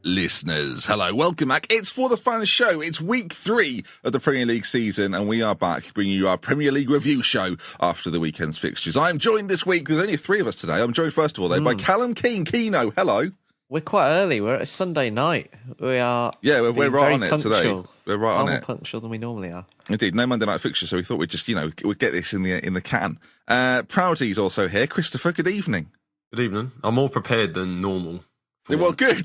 listeners, hello, welcome back. It's For The Fans show. It's week 3 of the Premier League season, and we are back bringing you our Premier League review show after the weekend's fixtures. I'm joined this week, there's only 3 of us today. I'm joined first of all, though, by Callum Keane. Keno, hello. We're quite early. We're at a Sunday night. We are. Yeah, we're right on it punctual. today. We're right on it. More punctual than we normally are. Indeed, no Monday night fixture, so we thought we'd just, we'd get this in the can. Proudy's also here. Christopher, good evening. Good evening. I'm more prepared than normal. Well, good.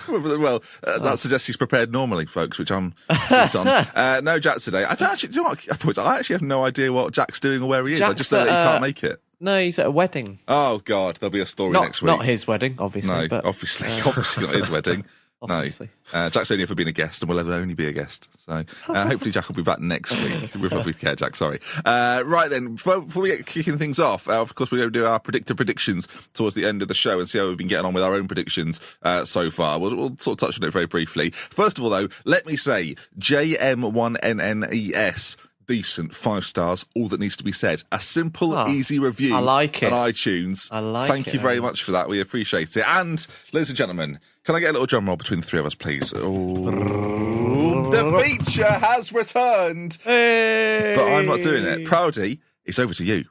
That suggests he's prepared normally, folks, which I'm on. No Jack today. I actually have no idea what Jack's doing or where he is. I just know that he can't make it. No, he's at a wedding. Oh, God, there'll be a story next week. Not his wedding, obviously. No, but, obviously not his wedding. Obviously. No, Jack's only ever been a guest and will ever only be a guest. So hopefully Jack will be back next week. With lovely care, Jack, sorry. Right then, before we get kicking things off, of course, we're going to do our predictions towards the end of the show and see how we've been getting on with our own predictions so far. We'll sort of touch on it very briefly. First of all, though, let me say, JM1NNES, decent, 5 stars, all that needs to be said. A simple, easy review on iTunes. Thank you very much for that. We appreciate it. And, ladies and gentlemen, can I get a little drum roll between the 3 of us, please? Oh, the feature has returned. Hey. But I'm not doing it. Proudy, it's over to you.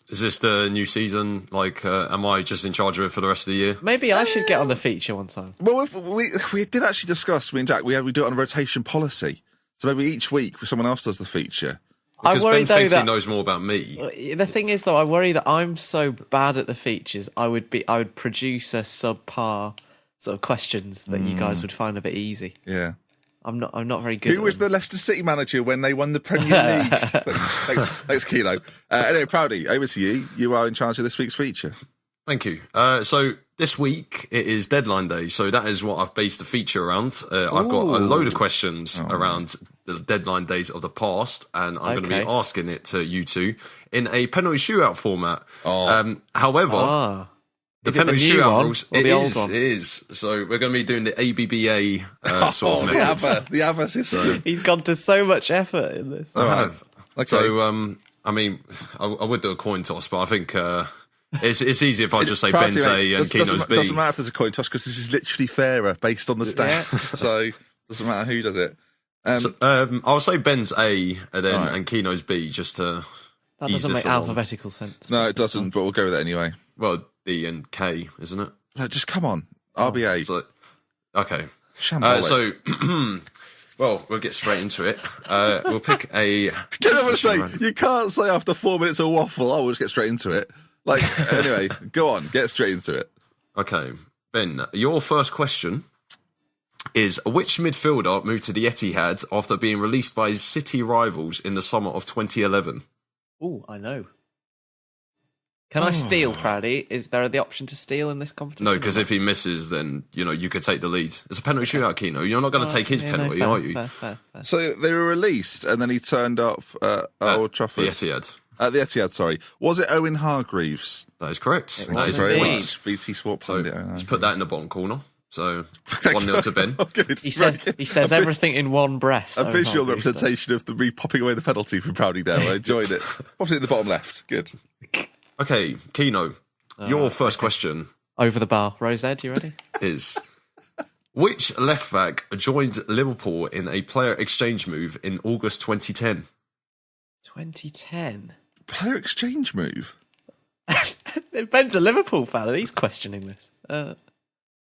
Is this the new season? Am I just in charge of it for the rest of the year? Maybe I should get on the feature one time. Well, we did actually discuss, me and Jack, we do it on a rotation policy. So maybe each week someone else does the feature. Because Ben thinks he knows more about me. The thing is, though, I worry that I'm so bad at the features. I would produce a subpar sort of questions that you guys would find a bit easy. Yeah. I'm not very good. Who was the Leicester City manager when they won the Premier League? Thanks, Kilo. Anyway, Proudy, over to you. You are in charge of this week's feature. Thank you. So this week it is deadline day, so that is what I've based the feature around. I've got a load of questions around the deadline days of the past, and I'm going to be asking it to you two in a penalty shootout format. However, the penalty shootout rules, it is. So we're going to be doing the ABBA sort of methods. The ABBA system. So, he's gone to so much effort in this. I have. Okay. So, I would do a coin toss, but I think... It's easy if I just say Ben's A and Keno's B. It doesn't matter if there's a coin toss because this is literally fairer based on the stats. So it doesn't matter who does it. I'll say Ben's A and Keno's B just to. That doesn't make alphabetical sense. No, it doesn't. But we'll go with it anyway. Well, D and K, isn't it? No, just come on, RBA. So, okay. Well, we'll get straight into it. We'll pick a. You can't say after 4 minutes of waffle. We'll just get straight into it. Anyway, go on, get straight into it. Okay, Ben, your first question is, which midfielder moved to the Etihad after being released by his City rivals in the summer of 2011? Oh, I know. Can I steal, Proudy? Is there the option to steal in this competition? No, because if he misses, then, you could take the lead. It's a penalty shootout, Keno. You're not going to take his penalty, are you? Fair. So they were released, and then he turned up at Old Trafford. The Etihad. The Etihad, sorry. Was it Owen Hargreaves? That is correct. Thank you very much. BT Swap. So let's put that in the bottom corner. So 1-0 to Ben. Good. He says everything in one breath. A visual representation of me popping away the penalty from Proudy there. I enjoyed it. Popped it in the bottom left. Good. Okay, Keno, your first question. Over the bar. Rosette, you ready? Is, which left back joined Liverpool in a player exchange move in August 2010? 2010? Player exchange move? Ben's a Liverpool fan and he's questioning this.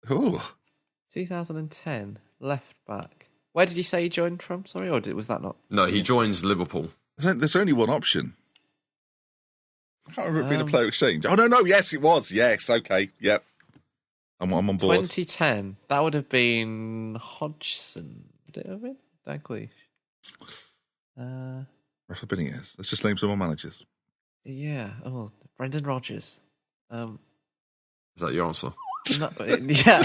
2010, left back. Where did you say he joined from? Sorry, or was that not? No, he joins Liverpool. There's only one option. I can't remember it being a player exchange. Oh, no, yes, it was. Yes, okay, yep. I'm on board. 2010, that would have been Hodgson. Would it have been? Dalglish. Rafa Benitez. Let's just name some more managers. Yeah. Oh, Brendan Rodgers. Is that your answer? Yeah.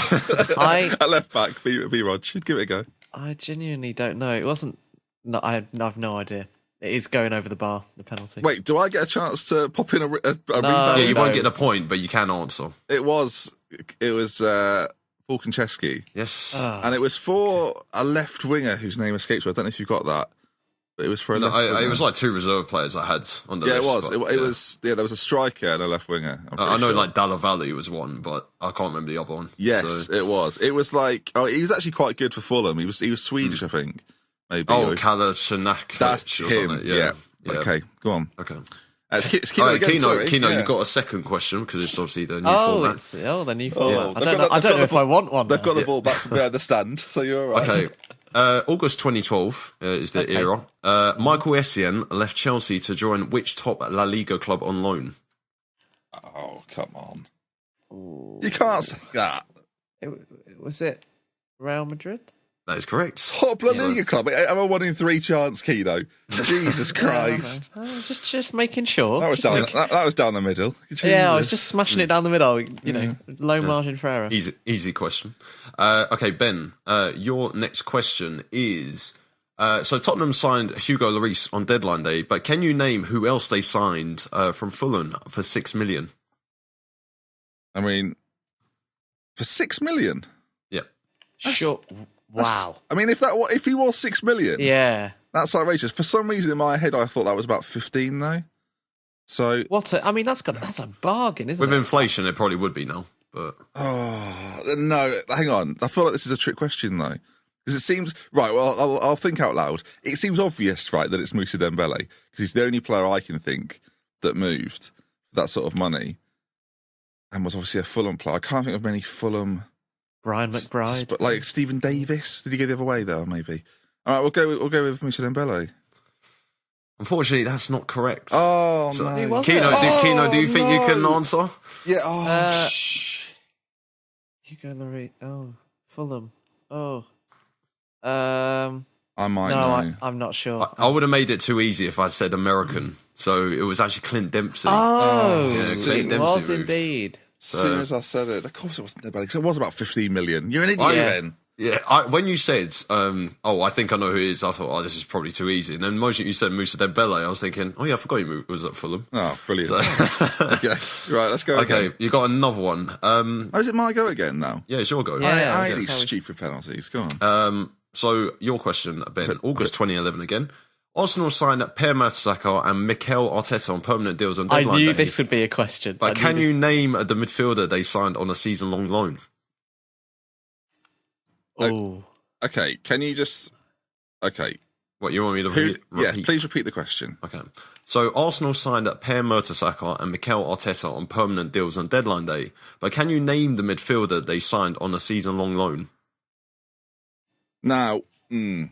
At left back, B Rog. Give it a go. I genuinely don't know. It wasn't. No, I've no idea. It is going over the bar, the penalty. Wait, do I get a chance to pop in a rebound? Yeah, you won't get a point, but you can answer. It was Volkaczewski. Yes. And it was for a left winger whose name escapes me. I don't know if you've got that. but it was for a No, left winger. it was like 2 reserve players I had on the list. It was. but, It was. Yeah, there was a striker and a left winger. I know sure. like Dalla Valle was one, but I can't remember the other one. Yes, So- it was. It was like he was actually quite good for Fulham. He was Swedish, I think. Maybe. Oh, Kalasinac. That's him. Yeah. Okay, go on. Okay. It's Kino again, Kino, sorry. Kino, Yeah. you've got a second question because it's obviously the new format. It's the new format. they've I got don't know the if I want one. They've got the now. ball back from behind the stand, so you're all right. Okay. August 2012 is the era. Michael Essien left Chelsea to join which top La Liga club on loan? Oh, come on. You can't say that. Was it Real Madrid? That is correct. Top La Liga club. I'm a 1 in 3 chance, Kino. Jesus Christ. Just making sure. That was down. That was down the middle. Yeah, I was just smashing it down the middle. You know, low margin for error. Easy question. Okay, Ben, your next question is... so Tottenham signed Hugo Lloris on deadline day, but can you name who else they signed from Fulham for $6 million? I mean, for $6 million. Yeah. Sure. Wow. I mean, if he was $6 million, Yeah. that's outrageous. For some reason in my head, I thought that was about 15 though. So I mean, that's a bargain, isn't With it? inflation, it probably would be now. But no, hang on. I feel like this is a trick question though, because it seems right. Well, I'll think out loud. It seems obvious, right, that it's Moussa Dembele because he's the only player I can think that moved for that sort of money, and was obviously a Fulham player. I can't think of many Fulham. Brian McBride. But like Stephen Davis, did he go the other way though? Maybe. All right, we'll go with Moussa Dembele. unfortunately, that's not correct. Oh So, no, Who was Kino, it? Kino, do you think you can no. answer? Yeah. Oh, shh. Hugo Lloris. Oh, Fulham. Oh. I might No, know. I'm not sure. I would have made it too easy if I said American. So it was actually Clint Dempsey. Oh, Yeah, Clint it Dempsey was moved. indeed. As soon as I said it, of course it wasn't Dembele because it was about 15 million. You're an idiot, Yeah. then. Yeah, when you said, I think I know who it is, I thought, this is probably too easy. And then the moment you said Moussa Dembele, I was thinking, I forgot he was at Fulham. Oh, brilliant. So- Okay, right, let's go Okay, again. you got another one. Oh, is it my go again now? Yeah, it's your go. Yeah. I hate that's these how we- stupid penalties. Go on. So your question, Ben, August 2011 again. Arsenal signed Per Mertesacker and Mikel Arteta on permanent deals on I deadline knew day. this would be a question. But can you name the midfielder they signed on a season-long loan? Oh, Okay, can you just... Okay. What, you want me to Who? repeat? Yeah, please repeat the question. Okay. So Arsenal signed Per Mertesacker and Mikel Arteta on permanent deals on deadline day. But can you name the midfielder they signed on a season-long loan? Now, we'll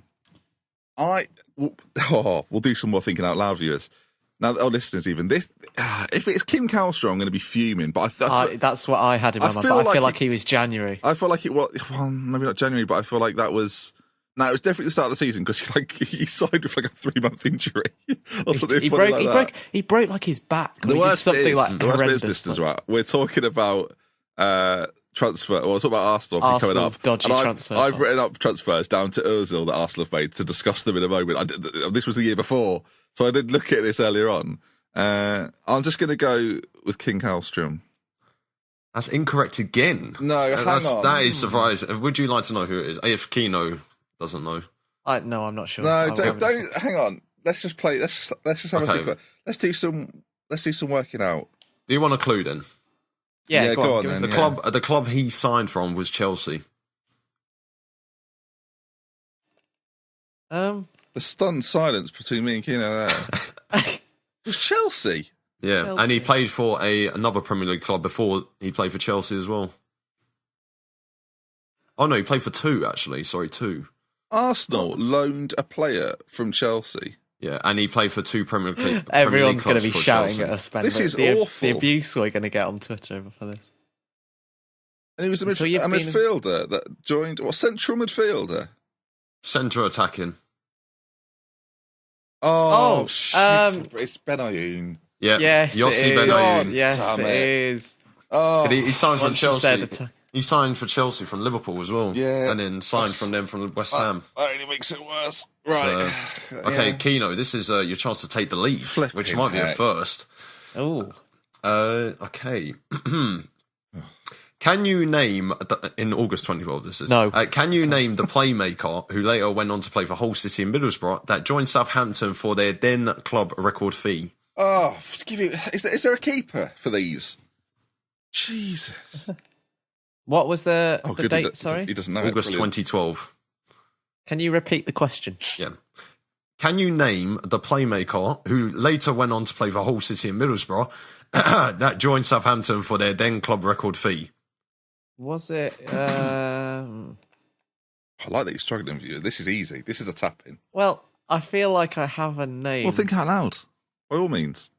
do some more thinking out loud, viewers. Now, listeners, even this, if it's Kim Kallstrom, I'm going to be fuming. But that's what I had in my mind. But I feel like he was January. I feel like it was, well, maybe not January, but I feel like that was. No, it was definitely the start of the season because he signed with like a 3-month injury or something. He broke like his back. The He worst did something bit like is, the worst bit is, horrendous. listeners, right? We're talking about transfer. Well, we're talking about Arsenal obviously coming Arsenal's up. dodgy And transfer. I've written up transfers down to Ozil that Arsenal have made to discuss them in a moment. This was the year before, so I did look at this earlier on. I'm just going to go with King Kallstrom. That's incorrect again. No, hang on. That is surprising. Would you like to know who it is? If Kino doesn't know. No, I'm not sure. No, don't. Hang on. Let's just play. Let's just have a Okay. think. Let's do some working out. Do you want a clue then? Yeah, go on. then, Give us yeah. The club he signed from was Chelsea. a The stunned silence between me and Kino there. It was Chelsea. Yeah, Chelsea. and he played for another Premier League club before he played for Chelsea as well. Oh no, he played for two actually. Sorry, two. Arsenal loaned a player from Chelsea. Yeah, and he played for two Premier League. Everyone's going to be shouting at us, Ben. This is the awful. The abuse we're going to get on Twitter for this. And he was a So you've been- midfielder that joined. What, central midfielder? Centre attacking. Oh, Oh, shit. It's Benayoun. Yeah, Yes, Yossi it is. Benayoun. Yes, Damn it it. is. Oh, He signed from Once you said Chelsea. it. He signed for Chelsea from Liverpool as well. Yeah. And then signed from them from West Ham. that only makes it worse. Right. Okay, Yeah. Kino, this is your chance to take the lead, Flipping which might be a heck. first. Oh, Okay. Can you name, in August 2012 this is, No. Can you name the playmaker who later went on to play for Hull City and Middlesbrough that joined Southampton for their then club record fee? Oh, is there a keeper for these? Jesus. What was the Good, date? Sorry, he doesn't know. August 2012. Can you repeat the question? Yeah. Can you name the playmaker who later went on to play for Hull City and Middlesbrough that joined Southampton for their then club record fee? Was it? I like that you're struggling with you. This is easy. This is a tap-in. Well, I feel like I have a name. Well, think out loud. By all means.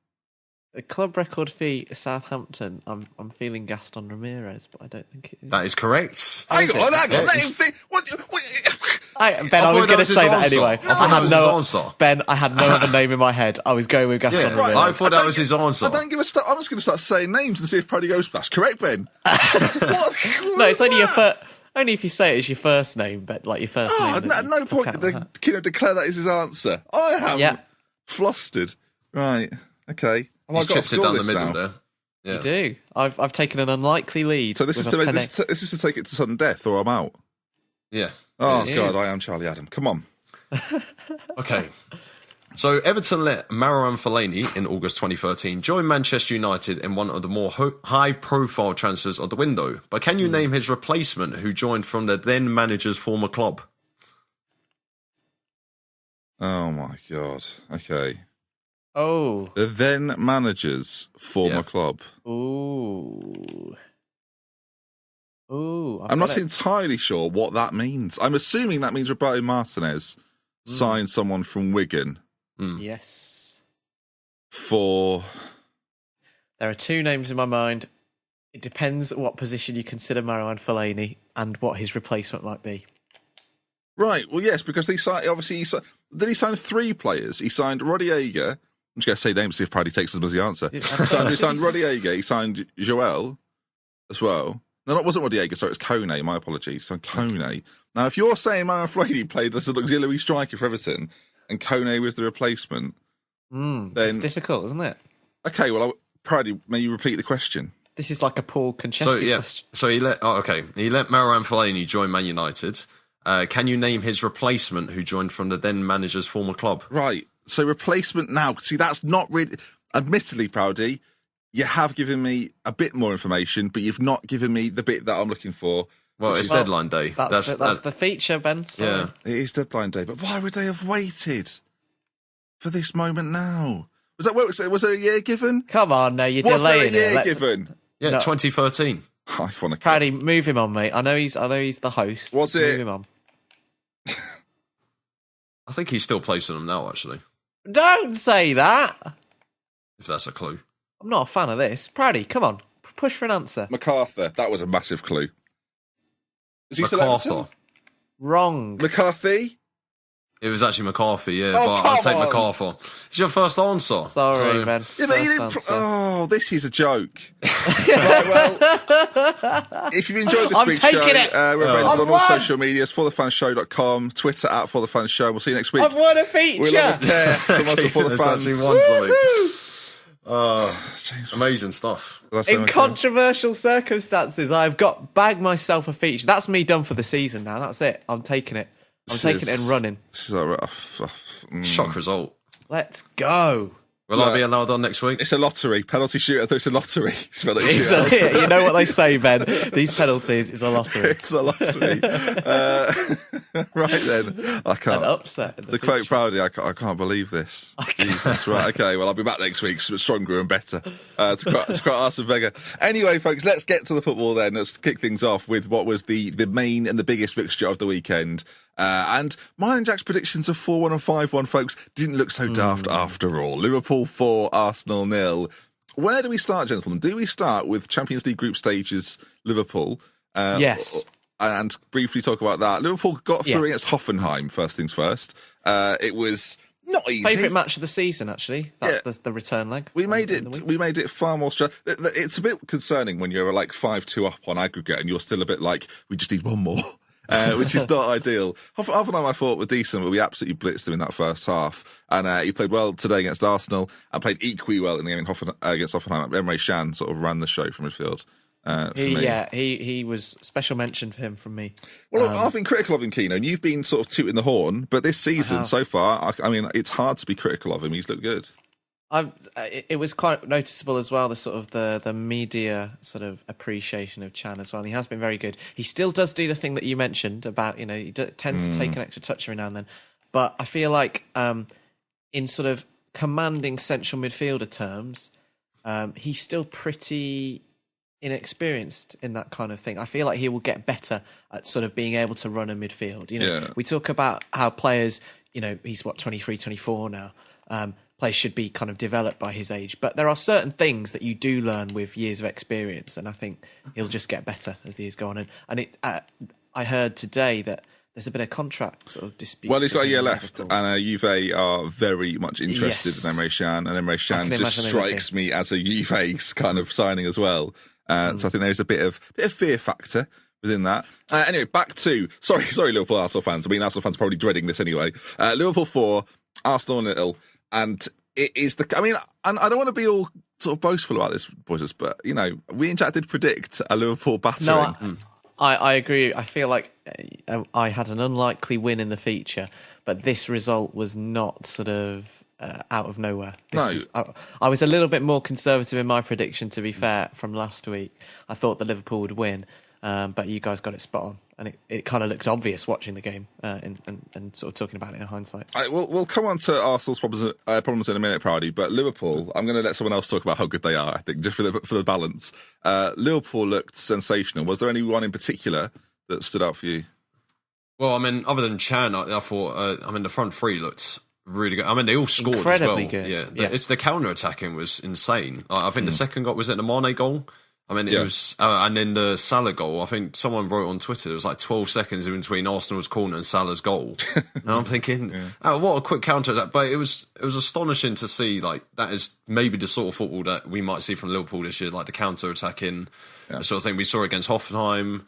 The club record fee, Southampton. I'm feeling Gaston Ramirez, but I don't think it is. That is correct. Hang on. Let him think. Ben, I was going to say that answer. anyway. I thought that was his answer. Ben, I had no other name in my head. I was going with Gaston Ramirez. I thought that was his answer. I don't give a start. I'm just going to start saying names and see if Paddy goes, that's correct, Ben. No, it's only your first. Only if you say it as your first name, but like your first name. At no point did they declare that is his answer. I am flustered. Right. Okay. He's chipped it down the middle there. Yeah. You do. I've taken an unlikely lead. So this is to take it to sudden death, or I'm out. Yeah. Oh God, I am Charlie Adam. Come on. Okay. So Everton let Marouane Fellaini in August 2013 join Manchester United in one of the more high-profile transfers of the window. But can you name his replacement who joined from the then manager's former club? Oh my God. Okay. Oh. The then manager's former club. Ooh. I'm not entirely sure what that means. I'm assuming that means Roberto Martinez signed someone from Wigan. Yes. For... There are two names in my mind. It depends what position you consider Marouane Fellaini and what his replacement might be. Right, well, yes, because he signed 3 players. He signed Rodriguez. I'm just going to say names, see if Paddy takes them as the answer. He signed Rodriguez. He signed Joel as well. No, that wasn't Rodriguez, sorry, it's Kone. My apologies. So Kone. Now, if you're saying Marouane Fellaini played as an auxiliary striker for Everton and Kone was the replacement, then it's difficult, isn't it? Okay, well, Paddy, may you repeat the question? This is like a Paul Konchesky question. So he let Marouane Fellaini join Man United. Can you name his replacement who joined from the then manager's former club? Right. So replacement now. See, that's not really... Admittedly, Proudy, you have given me a bit more information, but you've not given me the bit that I'm looking for. Well, it's deadline day. That's the feature, Ben. Sorry. Yeah. It is deadline day, but why would they have waited for this moment now? Was there a year given? Come on, no, you're delaying it. Was there a year given? Yeah, no. 2013. I want to... Paddy, move him on, mate. I know he's the host. Was it? Move him on. I think he still plays for them now, actually. Don't say that. If that's a clue. I'm not a fan of this. Paddy, come on. Push for an answer. MacArthur. That was a massive clue. Is he MacArthur. Wrong. McCarthy? It was actually McCarthy, yeah, but I'll take MacArthur. It's your first answer. Sorry, man. Yeah, but he didn't... this is a joke. Right, well, if you've enjoyed this week's show, we're available on all social medias, ForTheFansShow.com, Twitter at ForTheFansShow. We'll see you next week. I've won a feature. We love it. Yeah, from us at ForTheFans. Amazing stuff. In controversial circumstances, I've bagged myself a feature. That's me done for the season now. That's it. I'm taking it. I'm taking it and running. This is shock result. Let's go. Will I be allowed on next week? It's a lottery. Penalty shootout. It's a lottery. You know what they say, Ben? These penalties is a lottery. It's a lottery. Right then. I can't. An upset. To quote Proudy, I can't believe this. Jesus. Right. Okay. Well, I'll be back next week, stronger and better. To quote Arsene Wenger. Anyway, folks, let's get to the football then. Let's kick things off with what was the main and the biggest fixture of the weekend. And mine and Jack's predictions of 4-1 and 5-1, folks, didn't look so daft after all. Liverpool 4, Arsenal 0. Where do we start, gentlemen? Do we start with Champions League group stages, Liverpool? Yes. And briefly talk about that. Liverpool got through against Hoffenheim, first things first. It was not easy. Favourite match of the season, actually. That's the return leg. We made it far more It's a bit concerning when you're like 5-2 up on aggregate and you're still a bit like, we just need one more. Which is not ideal. Hoffenheim, I thought, were decent, but we absolutely blitzed them in that first half. And he played well today against Arsenal and played equally well in the game against Hoffenheim. Emre Can sort of ran the show from midfield. for me. Yeah, he was special mention for him from me. Well, I've been critical of him, Keno, and you've been sort of tooting the horn. But this season so far, I mean, it's hard to be critical of him. He's looked good. It was quite noticeable as well, the sort of the media sort of appreciation of Chan as well. And he has been very good. He still does do the thing that you mentioned about, he tends to take an extra touch every now and then. But I feel like in sort of commanding central midfielder terms, he's still pretty inexperienced in that kind of thing. I feel like he will get better at sort of being able to run a midfield. We talk about how players, he's 23, 24 now. Players should be kind of developed by his age, but there are certain things that you do learn with years of experience, and I think he'll just get better as the years go on. And I heard today that there's a bit of contract sort of dispute. Well, he's got a year left, and Juve are very much interested in Emre Can, and Emre Can just strikes me as a Juve kind of signing as well. So I think there's a bit of fear factor within that. Anyway, back to sorry, Liverpool Arsenal fans. I mean, Arsenal fans are probably dreading this anyway. Liverpool 4, Arsenal 0. And it is and I don't want to be all sort of boastful about this, boys, but, we and Jack did predict a Liverpool battering. No, I agree. I feel like I had an unlikely win in the feature, but this result was not sort of out of nowhere. I was a little bit more conservative in my prediction, to be fair, from last week. I thought that Liverpool would win, but you guys got it spot on. And it kind of looks obvious watching the game and sort of talking about it in hindsight. We'll come on to Arsenal's problems in a minute, Proudy, but Liverpool, I'm going to let someone else talk about how good they are, I think, just for the balance. Liverpool looked sensational. Was there anyone in particular that stood out for you? Well, I mean, other than Chan, I thought, the front three looked really good. I mean, they all scored incredibly as well. Good. Yeah. It's the counter-attacking was insane. I think the second goal, was it the Mane goal? I mean, it was, and then the Salah goal, I think someone wrote on Twitter, it was like 12 seconds in between Arsenal's corner and Salah's goal. And I'm thinking, what a quick counter attack. But it was astonishing to see, like, that is maybe the sort of football that we might see from Liverpool this year, like the counter attacking sort of thing. We saw it against Hoffenheim.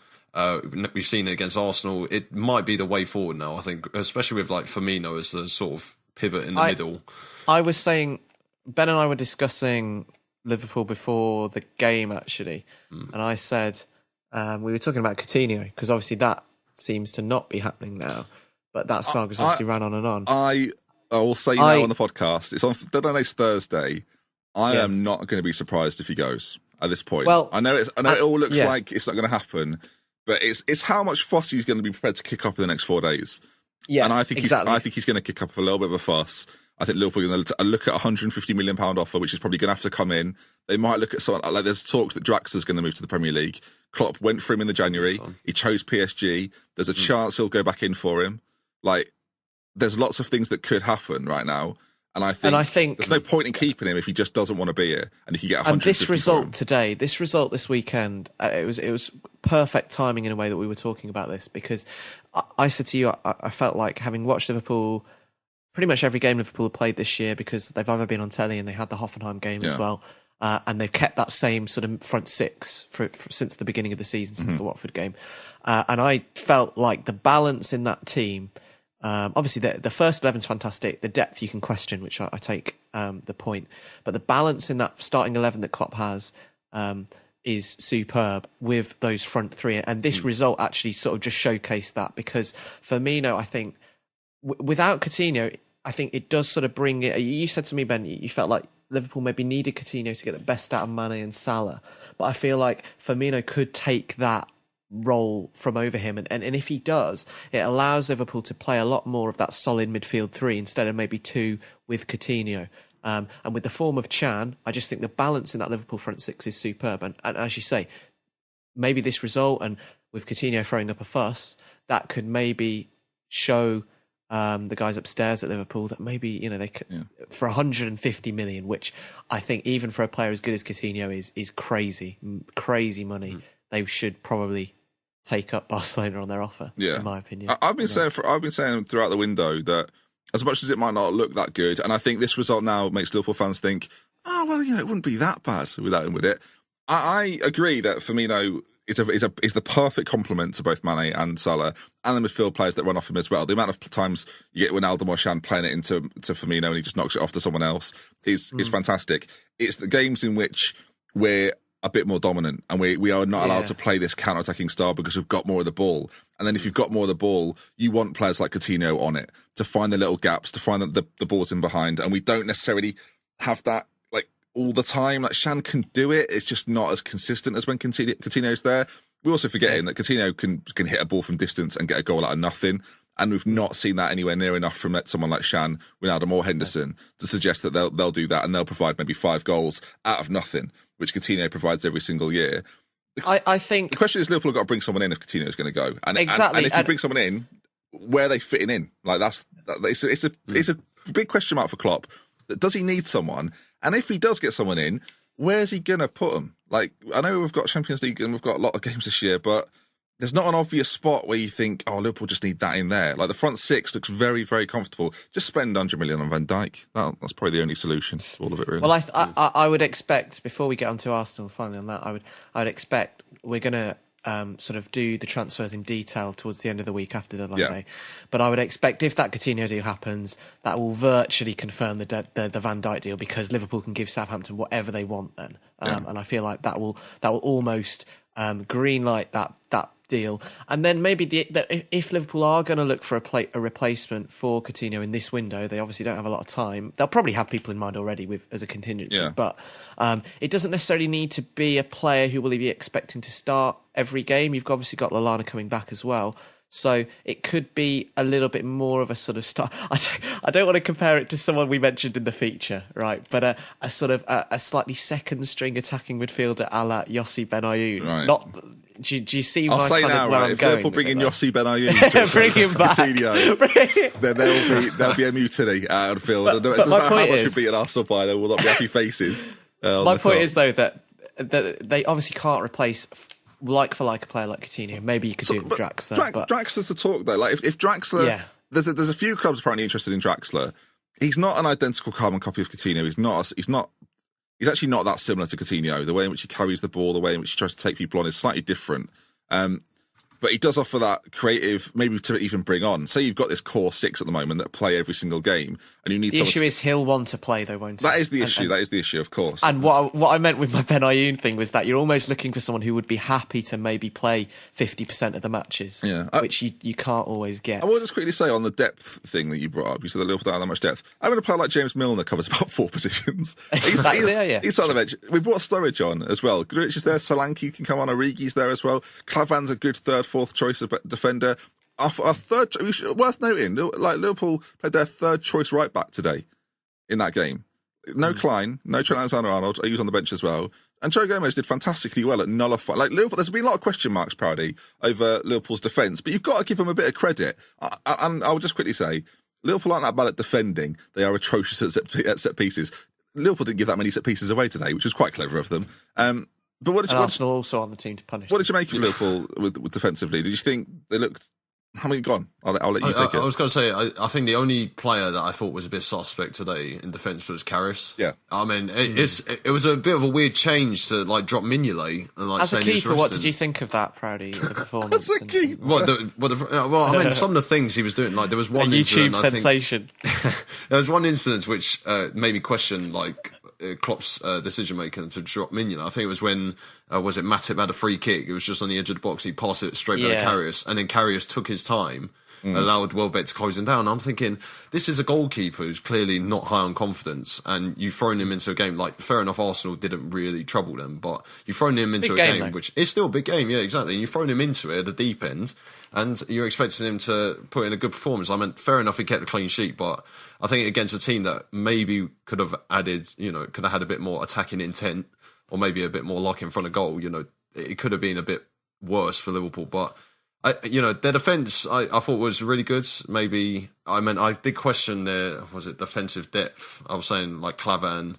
We've seen it against Arsenal. It might be the way forward now, I think, especially with like Firmino as the sort of pivot in the middle. I was saying, Ben and I were discussing Liverpool before the game, actually, and I said we were talking about Coutinho, because obviously that seems to not be happening now, but that saga's obviously ran on and on. I will say now on the podcast, it's on next Thursday. I am not going to be surprised if he goes at this point. Well, I know it all looks like it's not going to happen, but it's how much fuss he's going to be prepared to kick up in the next 4 days. Yeah, and I think he's going to kick up a little bit of a fuss. I think Liverpool are going to look at a £150 million offer, which is probably going to have to come in. They might look at someone like there's talks that Draxler's going to move to the Premier League. Klopp went for him in the January. He chose PSG. There's a chance he'll go back in for him. Like, there's lots of things that could happen right now. And I think there's no point in keeping him if he just doesn't want to be here. And if you get 150 and this result today, this result this weekend, it was perfect timing in a way that we were talking about this, because I said to you, I felt like, having watched Liverpool pretty much every game Liverpool have played this year, because they've either been on telly and they had the Hoffenheim game as well, and they've kept that same sort of front six for since the beginning of the season, since the Watford game. And I felt like the balance in that team, obviously the first 11's fantastic, the depth you can question, which I take the point, but the balance in that starting 11 that Klopp has is superb with those front three. And this result actually sort of just showcased that, because Firmino, I think, without Coutinho, I think it does sort of bring it. You said to me, Ben, you felt like Liverpool maybe needed Coutinho to get the best out of Mane and Salah, but I feel like Firmino could take that role from over him, and if he does, it allows Liverpool to play a lot more of that solid midfield three instead of maybe two with Coutinho. And with the form of Chan, I just think the balance in that Liverpool front six is superb. And as you say, maybe this result, and with Coutinho throwing up a fuss, that could maybe show the guys upstairs at Liverpool that maybe they could, for 150 million, which I think even for a player as good as Coutinho is crazy money. They should probably take up Barcelona on their offer. In my opinion, I've been saying throughout the window that as much as it might not look that good, and I think this result now makes Liverpool fans think, it wouldn't be that bad without him, would it? I agree that Firmino is the perfect complement to both Mane and Salah, and the midfield players that run off him as well. The amount of times you get Wijnaldum or Chan playing it into Firmino and he just knocks it off to someone else is fantastic. It's the games in which we're a bit more dominant, and we are not allowed to play this counter-attacking style because we've got more of the ball. And then if you've got more of the ball, you want players like Coutinho on it to find the little gaps, to find the balls in behind. And we don't necessarily have that like all the time. Like Shan can do it. It's just not as consistent as when Coutinho's there. We're also forgetting that Coutinho can hit a ball from distance and get a goal out of nothing. And we've not seen that anywhere near enough from someone like Shan, Wijnaldum or Henderson to suggest that they'll do that and they'll provide maybe 5 goals out of nothing, which Coutinho provides every single year. I think the question is, Liverpool have got to bring someone in if Coutinho's going to go, and exactly. And if you bring someone in, where are they fitting in? Like it's a big question mark for Klopp. Does he need someone? And if he does get someone in, where's he going to put them? Like, I know we've got Champions League and we've got a lot of games this year, but there's not an obvious spot where you think, oh, Liverpool just need that in there. Like the front six looks very, very comfortable. Just spend 100 million on Van Dijk. That's probably the only solution to all of it, really. Well, I would expect, before we get onto Arsenal, finally on that, I would expect we're going to sort of do the transfers in detail towards the end of the week after deadline day. But I would expect if that Coutinho deal happens, that will virtually confirm the Van Dijk deal, because Liverpool can give Southampton whatever they want then. And I feel like that will almost green light that deal. And then maybe if Liverpool are going to look for a replacement for Coutinho in this window, they obviously don't have a lot of time. They'll probably have people in mind already as a contingency, but it doesn't necessarily need to be a player who will be expecting to start every game. You've obviously got Lallana coming back as well. So it could be a little bit more of a sort of start. I don't want to compare it to someone we mentioned in the feature, right? But a sort of a slightly second string attacking midfielder a la Yossi Benayoun. Right. Not. Do you see I'll say now, right? If Liverpool bring in Yossi Benayoun, bring him back, then there'll be a mutiny out of the field. It doesn't matter how much we beat Arsenal by, there will not be happy faces. My point is though that they obviously can't replace like for like a player like Coutinho. Maybe you could do it with Draxler. Draxler's the talk though. Like if Draxler, there's a few clubs apparently interested in Draxler. He's not an identical carbon copy of Coutinho. He's actually not that similar to Coutinho. The way in which he carries the ball, the way in which he tries to take people on is slightly different. But he does offer that creative, maybe to even bring on. Say you've got this core 6 at the moment that play every single game, and you need. The issue is he'll want to play though, won't he? That is the issue. That is the issue, of course. And what I meant with my Benayoun thing was that you're almost looking for someone who would be happy to maybe play 50% of the matches, which you can't always get. I will just quickly say on the depth thing that you brought up. You said that Liverpool don't have that much depth. I mean, a player like James Milner covers about 4 positions. He's on the bench. We brought Sturridge on as well. Grich is there. Solanke can come on. Origi's there as well. Clavan's a good 3rd, 4th choice defender. Our third, worth noting, like Liverpool played their 3rd choice right back today in that game. No Klein, no Trent Alexander-Arnold. He was on the bench as well. And Joe Gomez did fantastically well at nullifying. Like Liverpool, there's been a lot of question marks, Proudy, over Liverpool's defence, but you've got to give them a bit of credit. And I'll just quickly say, Liverpool aren't that bad at defending. They are atrocious at set pieces. Liverpool didn't give that many set pieces away today, which was quite clever of them. But Arsenal also on the team to punish. What did you make of Liverpool with defensively? Did you think they looked? How many gone? I'll let you take it. I was going to say, I think the only player that I thought was a bit suspect today in defence was Karius. Yeah, I mean, it was a bit of a weird change to like drop Mignolet and like. As a keeper, what did you think of that, Proudy? The performance. As a keeper, well, I mean, some of the things he was doing, like there was one YouTube incident, sensation. There was one incident which made me question like Klopp's decision making to drop Mignolet. I think it was when was it Matip had a free kick. It was just on the edge of the box. He passed it straight back to Karius, and then Karius took his time. Allowed Welbeck to close him down. I'm thinking, this is a goalkeeper who's clearly not high on confidence, and you've thrown him into a game, like, fair enough, Arsenal didn't really trouble them, but you've thrown him into a game which is still a big game, yeah, exactly, and you've thrown him into it at the deep end, and you're expecting him to put in a good performance. I mean, fair enough, he kept a clean sheet, but I think against a team that maybe could have added, could have had a bit more attacking intent, or maybe a bit more luck in front of goal, it could have been a bit worse for Liverpool, but their defence I thought was really good. Maybe I did question their defensive depth. I was saying like Clavan,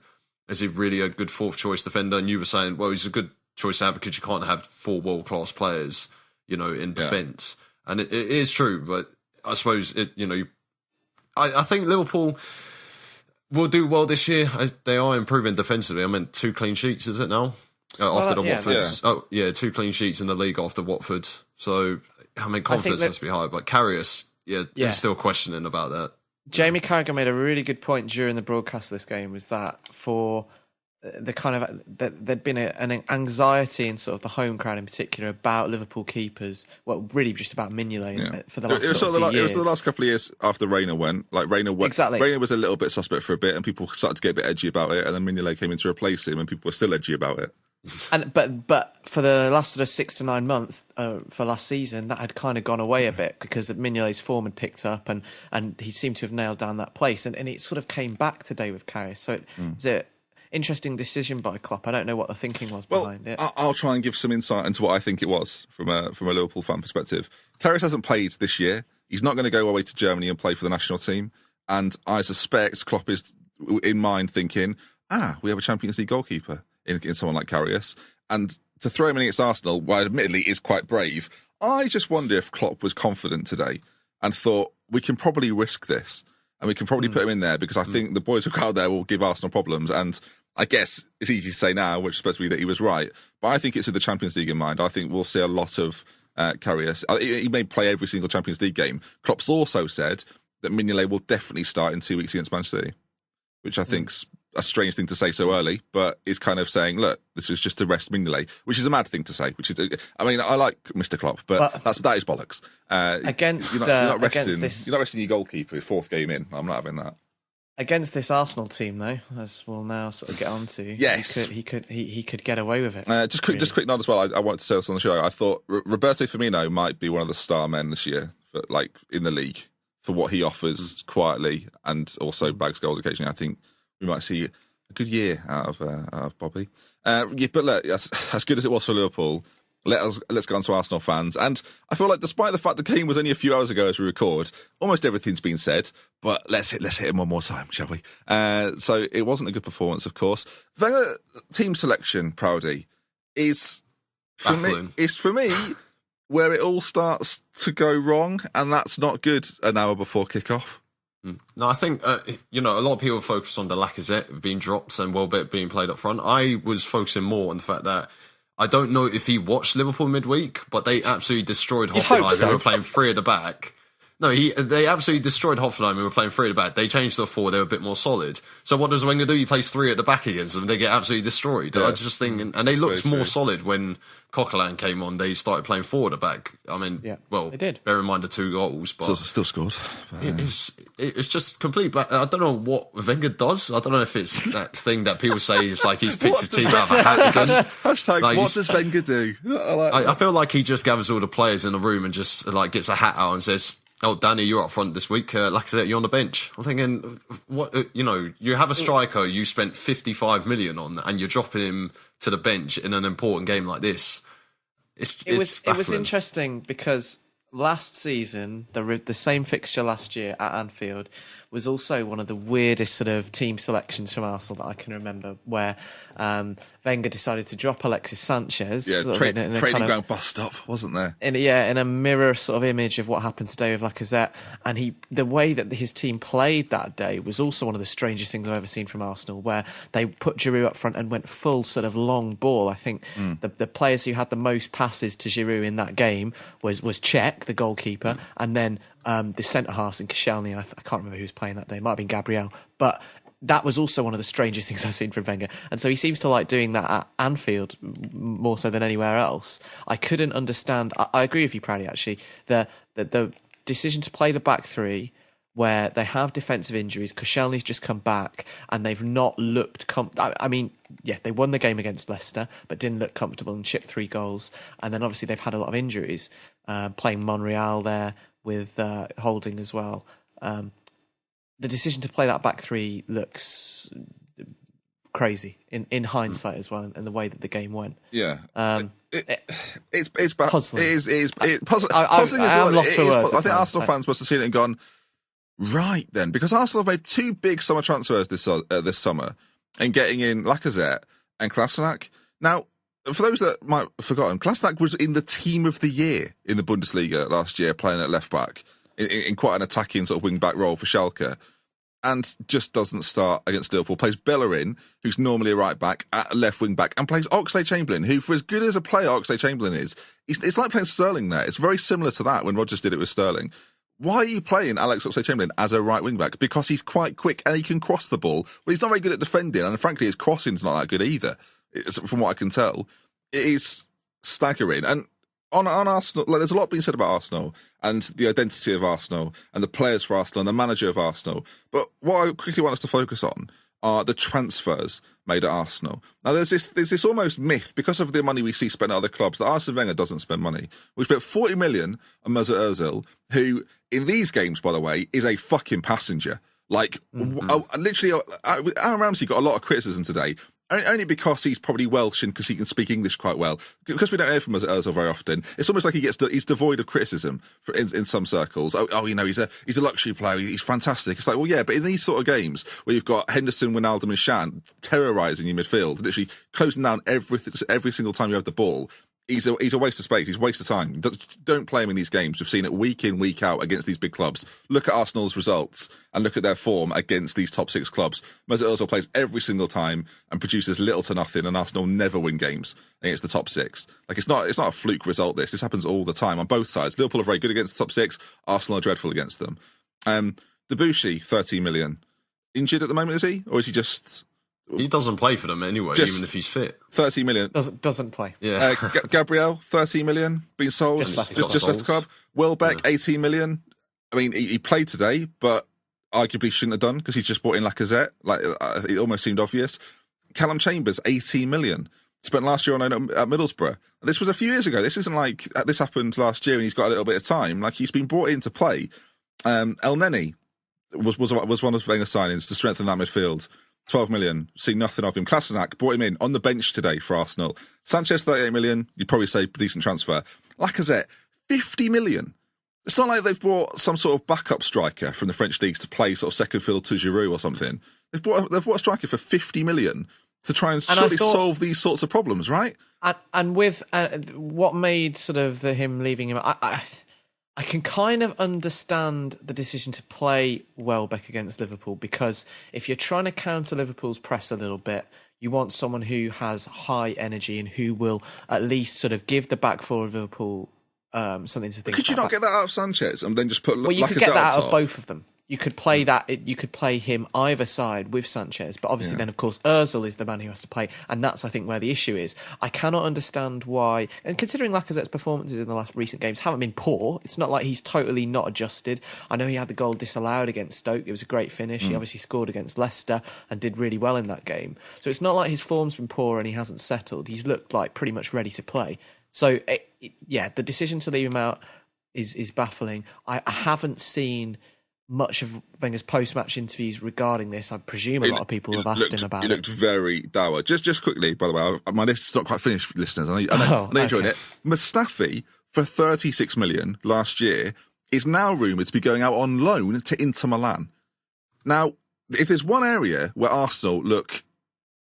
is he really a good 4th choice defender? And you were saying, well, he's a good choice to have because you can't have 4 world class players, in defence. And it is true, but I suppose I think Liverpool will do well this year. They are improving defensively. I mean, 2 clean sheets, is it now? After the Watford. Yeah. 2 clean sheets in the league after Watford. So, I mean, confidence has to be high. But Karius, you're still questioning about that. Jamie Carragher made a really good point during the broadcast of this game, was that for the kind of there'd been an anxiety in sort of the home crowd in particular about Liverpool keepers. Well, really just about Mignolet for the last It was the last couple of years after Reina went. Like Reina went. Exactly. Reina was a little bit suspect for a bit, and people started to get a bit edgy about it. And then Mignolet came in to replace him, and people were still edgy about it. And but for the last sort of 6 to 9 months for last season, that had kind of gone away a bit because Mignolet's form had picked up, and he seemed to have nailed down that place, and it sort of came back today with Karius. So it's an interesting decision by Klopp. I don't know what the thinking was behind it. I'll try and give some insight into what I think it was from a Liverpool fan perspective. Karius hasn't played this year. He's not going to go away to Germany and play for the national team, and I suspect Klopp is in mind thinking, we have a Champions League goalkeeper in someone like Karius, and to throw him in against Arsenal, while admittedly is quite brave, I just wonder if Klopp was confident today and thought, we can probably risk this and we can probably put him in there because I think the boys who go out there will give Arsenal problems. And I guess it's easy to say now, which is supposed to be that he was right, but I think it's with the Champions League in mind. I think we'll see a lot of Karius. He may play every single Champions League game. Klopp's also said that Mignolet will definitely start in 2 weeks against Manchester City, which I think's a strange thing to say so early, but is kind of saying, look, this was just to rest Mignolet, which is a mad thing to say. I mean, I like Mr. Klopp, but that is bollocks. You're not resting your goalkeeper 4th game in. I'm not having that. Against this Arsenal team, though, as we'll now sort of get on to, yes, he could get away with it. Just quick nod as well. I wanted to say this on the show. I thought Roberto Firmino might be one of the star men this year, like in the league, for what he offers quietly and also bags goals occasionally. I think we might see a good year out of Bobby. But look, as good as it was for Liverpool, let's go on to Arsenal fans. And I feel like despite the fact the game was only a few hours ago as we record, almost everything's been said. But let's hit him one more time, shall we? So it wasn't a good performance, of course. Wenger team selection, Proudy, is for me where it all starts to go wrong, and that's not good an hour before kickoff. No, I think, a lot of people focus on the Lacazette being dropped and Welbeck being played up front. I was focusing more on the fact that I don't know if he watched Liverpool midweek, but they absolutely destroyed Hoffenheim and were playing 3 at the back. No, they absolutely destroyed Hoffenheim and were playing 3 at the back. They changed to 4, they were a bit more solid. So what does Wenger do? He plays 3 at the back against them, they get absolutely destroyed. Yeah. I just think, and they looked more solid when Coquelin came on, they started playing 4 at the back. I mean, they did. Bear in mind the 2 goals, but still scored. It's just complete. But I don't know what Wenger does. I don't know if it's that thing that people say is like he's picked his team out of a hat again. Hashtag, like, what does Wenger do? I feel like he just gathers all the players in the room and just like gets a hat out and says, "Oh, Danny, you're up front this week. Like I said, you're on the bench." I'm thinking, what? You have a striker you spent 55 million on, and you're dropping him to the bench in an important game like this. It was interesting because last season, the same fixture last year at Anfield was also one of the weirdest sort of team selections from Arsenal that I can remember, where Wenger decided to drop Alexis Sanchez. Yeah, trading ground bus stop, wasn't there? In a mirror sort of image of what happened today with Lacazette. And the way that his team played that day was also one of the strangest things I've ever seen from Arsenal, where they put Giroud up front and went full sort of long ball. I think the players who had the most passes to Giroud in that game was Cech, the goalkeeper, and then the centre-halves in Koscielny. I can't remember who was playing that day. It might have been Gabriel. But that was also one of the strangest things I've seen from Wenger. And so he seems to like doing that at Anfield more so than anywhere else. I couldn't understand. I agree with you, Proudy, actually. The decision to play the back 3 where they have defensive injuries. Koscielny's just come back and they've not looked... they won the game against Leicester, but didn't look comfortable and chipped 3 goals. And then obviously they've had a lot of injuries, playing Monreal there with Holding as well. The decision to play that back 3 looks crazy in hindsight as well, and the way that the game went. Yeah, it's puzzling. It is puzzling. I think Arsenal fans must have seen it and gone, right then, because Arsenal have made 2 big summer transfers this summer, and getting in Lacazette and Kolasinac. Now, for those that might have forgotten, Kolasinac was in the team of the year in the Bundesliga last year, playing at left back in quite an attacking sort of wing back role for Schalke, and just doesn't start against Liverpool. Plays Bellerin, who's normally a right back, at a left wing back, and plays Oxlade-Chamberlain, who, for as good as a player Oxlade-Chamberlain is, it's like playing Sterling there. It's very similar to that when Rodgers did it with Sterling. why are you playing Alex Oxlade-Chamberlain as a right wing-back? Because he's quite quick and he can cross the ball. But he's not very good at defending, and frankly, his crossing's not that good either, from what I can tell. It is staggering. And on Arsenal, there's a lot being said about Arsenal and the identity of Arsenal and the players for Arsenal and the manager of Arsenal. But what I quickly want us to focus on are the transfers made at Arsenal. Now, there's this almost myth, because of the money we see spent at other clubs, that Arsene Wenger doesn't spend money. We spent 40 million on Mesut Ozil, who, in these games, by the way, is a fucking passenger. Literally, Aaron Ramsey got a lot of criticism today, only because he's probably Welsh and because he can speak English quite well. Because we don't hear from Mesut Ozil very often, it's almost like he's devoid of criticism in some circles. He's a luxury player, he's fantastic. It's like, well, yeah, but in these sort of games where you've got Henderson, Wijnaldum and Shan terrorising your midfield, literally closing down every single time you have the ball, he's a waste of space. He's a waste of time. Don't play him in these games. We've seen it week in, week out against these big clubs. Look at Arsenal's results and look at their form against these top 6 clubs. Mesut Ozil plays every single time and produces little to nothing, and Arsenal never win games against the top 6. Like, it's not a fluke result, this. This happens all the time on both sides. Liverpool are very good against the top 6. Arsenal are dreadful against them. Debuchy, 13 million. Injured at the moment, is he? Or is he just... He doesn't play for them anyway, even if he's fit. 30 million. Doesn't play. Yeah. Gabriel, 30 million, being sold. Just left the club. Welbeck, 18 million. I mean, he played today, but arguably shouldn't have done because he's just brought in Lacazette. Like, it almost seemed obvious. Callum Chambers, 18 million. Spent last year on at Middlesbrough. This was a few years ago. This isn't like this happened last year and he's got a little bit of time. Like, he's been brought in to play. El Neni was one of Wenger's signings to strengthen that midfield. 12 million, seen nothing of him. Kolasinac, brought him in on the bench today for Arsenal. Sanchez, 38 million, you'd probably say decent transfer. Lacazette, 50 million. It's not like they've brought some sort of backup striker from the French leagues to play sort of second fiddle to Giroud or something. They've brought a striker for 50 million to try and surely solve these sorts of problems, right? And with what made sort of him leaving him, I can kind of understand the decision to play Welbeck against Liverpool, because if you're trying to counter Liverpool's press a little bit, you want someone who has high energy and who will at least sort of give the back four of Liverpool something to think about. Could you not get that out of Sanchez and then just put you could get that out of both of them. You could play you could play him either side with Sanchez, but obviously then, of course, Ozil is the man who has to play, and that's, I think, where the issue is. I cannot understand why, and considering Lacazette's performances in the recent games haven't been poor, it's not like he's totally not adjusted. I know he had the goal disallowed against Stoke. It was a great finish. He obviously scored against Leicester and did really well in that game. So it's not like his form's been poor and he hasn't settled. He's looked like pretty much ready to play. So, the decision to leave him out is baffling. I haven't seen much of Wenger's post-match interviews regarding this. I presume a lot of people have asked him about it. He looked very dour. Just quickly, by the way, my list is not quite finished, listeners. I know you're enjoying it. Mustafi, for 36 million last year, is now rumoured to be going out on loan to Inter Milan. Now, if there's one area where Arsenal look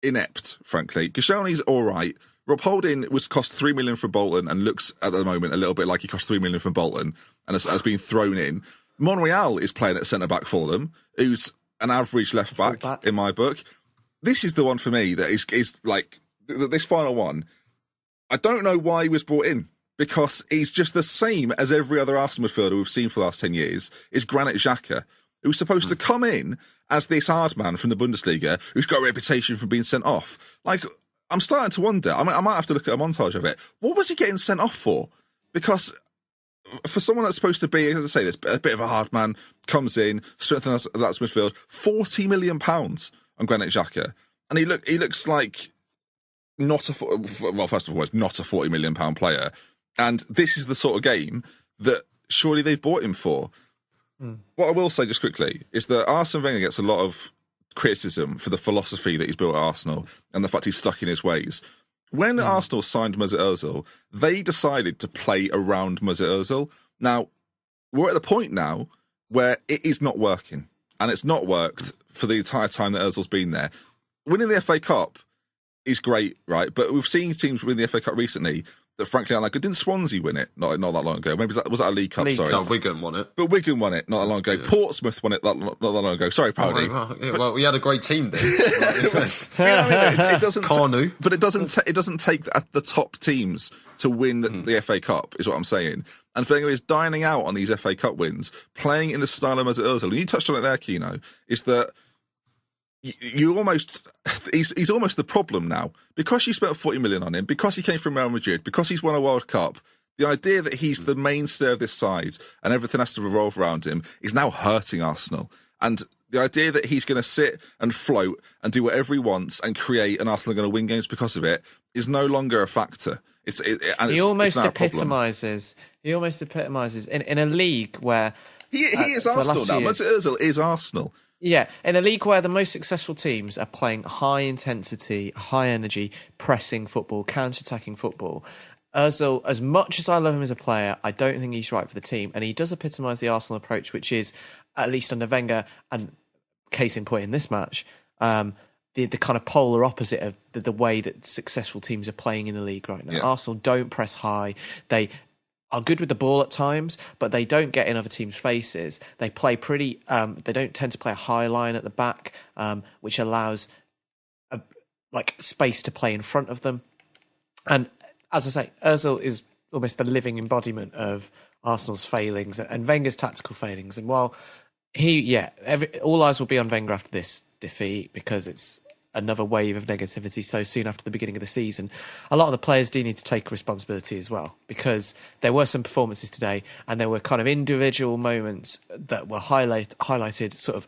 inept, frankly, Koscielny's all right. Rob Holding was cost 3 million for Bolton and looks at the moment a little bit like he cost 3 million from Bolton and has been thrown in. Monreal is playing at centre-back for them, who's an average left-back in my book. This is the one for me that is like, this final one, I don't know why he was brought in, because he's just the same as every other Arsenal midfielder we've seen for the last 10 years, is Granit Xhaka, who's supposed to come in as this hard man from the Bundesliga, who's got a reputation for being sent off. Like, I'm starting to wonder, I might have to look at a montage of it. What was he getting sent off for? Because for someone that's supposed to be, as I say, this a bit of a hard man, comes in, strengthens that midfield, £40 million on Granit Xhaka, and he looks like first of all, not a £40 million player, and this is the sort of game that surely they've bought him for. What I will say just quickly is that Arsene Wenger gets a lot of criticism for the philosophy that he's built at Arsenal and the fact he's stuck in his ways. When Arsenal signed Mesut Ozil, they decided to play around Mesut Ozil. Now, we're at the point now where it is not working, and it's not worked for the entire time that Ozil's been there. Winning the FA Cup is great, right? But we've seen teams win the FA Cup recently that frankly aren't that good. Didn't Swansea win it not that long ago? Maybe was that a League Cup? Sorry, no, Wigan won it. But Wigan won it not that long ago. Yeah. Portsmouth won it not that long ago. Sorry, Proudy. Well, we had a great team then. It doesn't. Carnu. But it doesn't take the top teams to win the FA Cup. Is what I'm saying. And Wenger is dining out on these FA Cup wins, playing in the style of Mesut Ozil. And you touched on it there, Kino. Is that he's almost the problem now because you spent 40 million on him, because he came from Real Madrid, because he's won a World Cup. The idea that he's the mainstay of this side and everything has to revolve around him is now hurting Arsenal. And the idea that he's going to sit and float and do whatever he wants and create and Arsenal are going to win games because of it is no longer a factor. He almost epitomises in a league where he is Arsenal now. Mesut Ozil is Arsenal. Yeah, in a league where the most successful teams are playing high intensity, high energy, pressing football, counter-attacking football. Ozil, as much as I love him as a player, I don't think he's right for the team. And he does epitomise the Arsenal approach, which is, at least under Wenger, and case in point in this match, the kind of polar opposite of the way that successful teams are playing in the league right now. Yeah. Arsenal don't press high. They are good with the ball at times, but they don't get in other teams' faces. They play pretty. They don't tend to play a high line at the back, which allows space to play in front of them. And as I say, Ozil is almost the living embodiment of Arsenal's failings and Wenger's tactical failings. And while all eyes will be on Wenger after this defeat because it's another wave of negativity so soon after the beginning of the season, a lot of the players do need to take responsibility as well, because there were some performances today and there were kind of individual moments that were highlighted sort of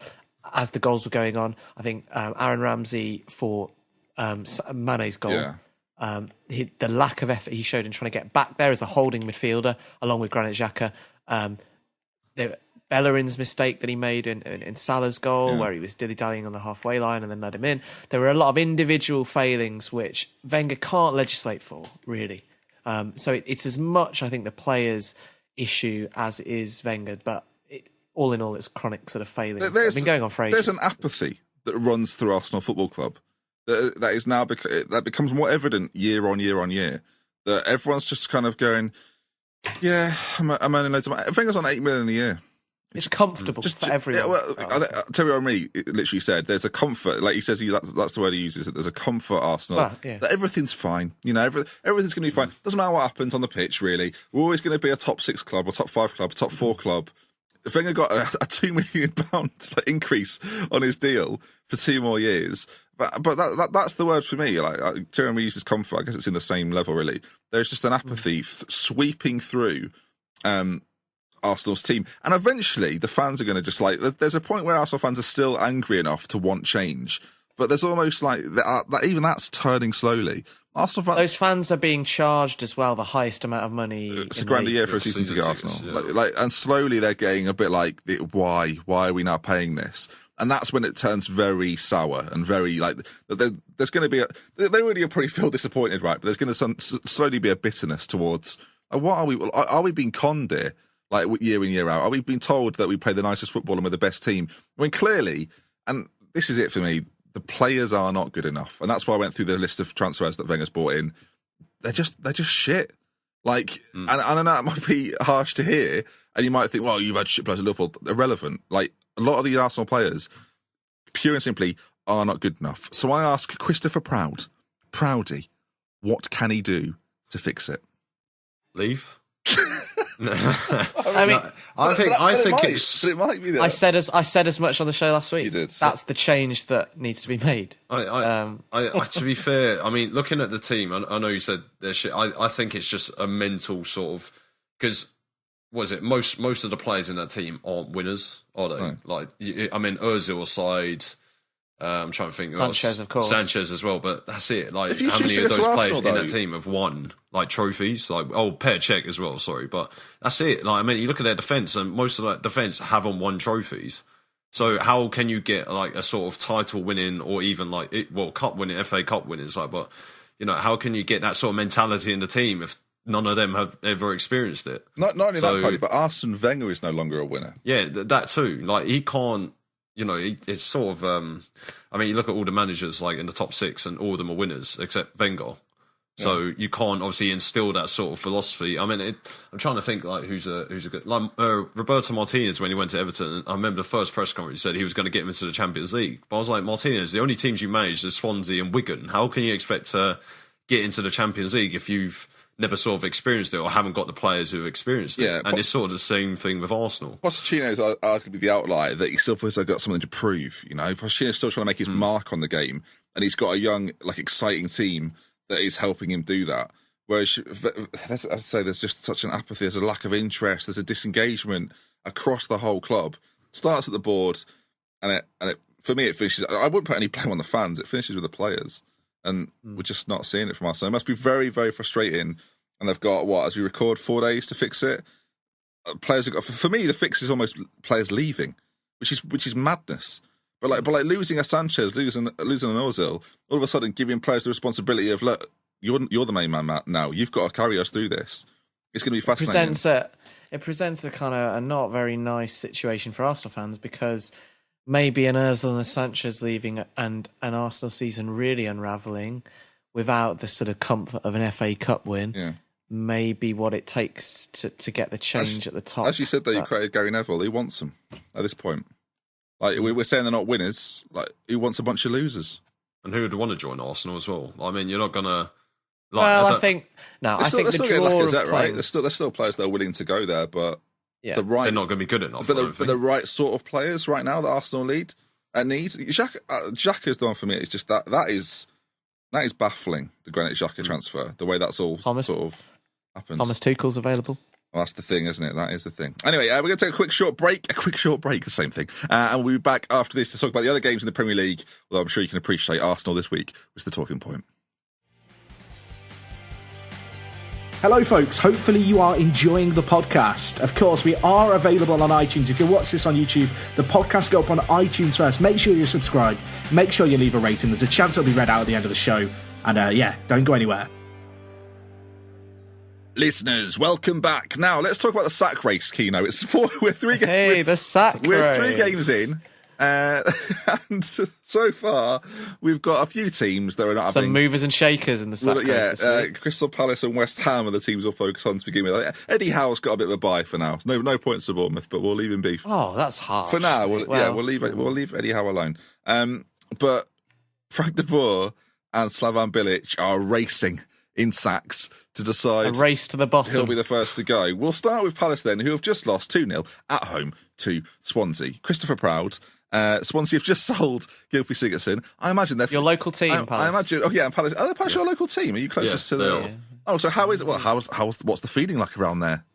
as the goals were going on. I think Aaron Ramsey for Mane's goal. Yeah. The lack of effort he showed in trying to get back there as a holding midfielder, along with Granit Xhaka. Bellerin's mistake that he made in Salah's goal, where he was dilly-dallying on the halfway line and then let him in. There were a lot of individual failings which Wenger can't legislate for, really. So it's as much, I think, the players' issue as it is Wenger, but all in all, it's chronic sort of failings. It's been going on for ages. There's an apathy that runs through Arsenal Football Club that is now that becomes more evident year on year on year. That everyone's just kind of going, yeah, I'm earning loads of money. Wenger's on 8 million a year. It's comfortable for everyone. Terry Henry literally said there's a comfort, like he says, that's the word he uses, that there's a comfort Arsenal, that everything's fine. You know, everything's going to be fine. Doesn't matter what happens on the pitch, really. We're always going to be a top 6 club, or top 5 club, top 4 club. If Wenger got a £2 million increase on his deal for 2 more years, but that's the word for me. Like Terry Henry uses comfort. I guess it's in the same level, really. There's just an apathy sweeping through Arsenal's team, and eventually the fans are going to just there's a point where Arsenal fans are still angry enough to want change, but there's almost that even that's turning slowly. Arsenal fans, those fans are being charged as well the highest amount of money. It's $1,000 a year for a season ticket, Arsenal. Yeah. And slowly they're getting a bit like, why are we now paying this? And that's when it turns very sour and very there's going to be they already probably feel disappointed, right? But there's going to slowly be a bitterness towards what are we being conned here? Like year in, year out, are we being told that we play the nicest football and we're the best team? I mean, clearly, and this is it for me, the players are not good enough. And that's why I went through the list of transfers that Wenger's brought in. They're just shit. And I know it might be harsh to hear, and you might think, well, you've had shit players at Liverpool. Irrelevant. Like, a lot of the Arsenal players, pure and simply, are not good enough. So I ask Christopher Proudy, what can he do to fix it? Leave. I mean, I think it might be that. I said as much on the show last week. You did. That's the change that needs to be made. To be fair, I mean, looking at the team, I know you said there's shit. I think it's just a mental sort of, because most of the players in that team aren't winners, are they? No. Like, I mean, Ozil aside. I'm trying to think. Sanchez, of course. Sanchez as well, but that's it. Like, how many of those players in that team have won trophies? Like, Petr Cech as well. Sorry, but that's it. Like, I mean, you look at their defense, and most of that defense haven't won trophies. So how can you get a sort of title winning, or even cup winning, FA Cup winners? But how can you get that sort of mentality in the team if none of them have ever experienced it? Not only that, Paddy, but Arsene Wenger is no longer a winner. Yeah, that too. Like, he can't. It's sort of. I mean, you look at all the managers in the top 6, and all of them are winners except Wenger. So you can't obviously instill that sort of philosophy. I mean, I'm trying to think like who's a good like Roberto Martinez when he went to Everton. I remember the first press conference he said he was going to get him into the Champions League. But I was like, Martinez, the only teams you managed is Swansea and Wigan. How can you expect to get into the Champions League if you've never sort of experienced it or haven't got the players who've experienced it? Yeah, and it's sort of the same thing with Arsenal. Pochettino's arguably the outlier that he still feels like got something to prove. You know, Pochettino's still trying to make his mark on the game, and he's got a young, like, exciting team that is helping him do that. Whereas, I'd say there's just such an apathy, there's a lack of interest, there's a disengagement across the whole club. Starts at the board, and it for me, it finishes. I wouldn't put any blame on the fans. It finishes with the players, and we're just not seeing it from us. So it must be very, very frustrating. And they've got as we record, 4 days to fix it. Players have got. For me, the fix is almost players leaving, which is madness. But like losing a Sanchez, losing an Ozil, all of a sudden giving players the responsibility of, look, you're the main man now. You've got to carry us through this. It's going to be fascinating. It presents a kind of a not very nice situation for Arsenal fans, because maybe an Ozil and a Sanchez leaving and an Arsenal season really unravelling without the sort of comfort of an FA Cup win may be what it takes to get the change at the top. As you said, you created Gary Neville. He wants them at this point. Like, we're saying they're not winners. Like, he wants a bunch of losers. And who would want to join Arsenal as well? I mean, you're not going to... I think the draw of right? There's still players that are willing to go there, but they're not going to be good enough. But the right sort of players right now that Arsenal need. Xhaka's the one for me. It's just that is baffling, the Granit Xhaka transfer, the way that's all sort of happened. Thomas Tuchel's available. Well, that's the thing, isn't it? That is the thing. Anyway, we're going to take a quick short break, the same thing. And we'll be back after this to talk about the other games in the Premier League, although I'm sure you can appreciate Arsenal this week was the talking point. Hello folks, hopefully you are enjoying the podcast. Of course, we are available on iTunes. If you watch this on YouTube, the podcast go up on iTunes first. Make sure you subscribe, make sure you leave a rating. There's a chance it'll be read out at the end of the show. And don't go anywhere. Listeners, welcome back. Now, let's talk about the sack race, Kino. The sack race. We're 3 games in. And so far, we've got a few teams that are not having... Some movers and shakers in the sack race. Crystal Palace and West Ham are the teams we'll focus on to begin with. Eddie Howe's got a bit of a bye for now. No points to Bournemouth, but we'll leave him be. Oh, that's harsh. For now, we'll leave Eddie Howe alone. But Frank de Boer and Slavan Bilic are racing in sacks to decide... A race to the bottom. He'll be the first to go. We'll start with Palace then, who have just lost 2-0 at home to Swansea. Christopher Proud... Swansea have just sold Gylfi Sigurdsson. I imagine they're... Your local team, Palace. I imagine... Oh, yeah, Palace. Are Palace your local team? Are you closest to the... Yeah. Oh, so how is it? Well, what's the feeling like around there?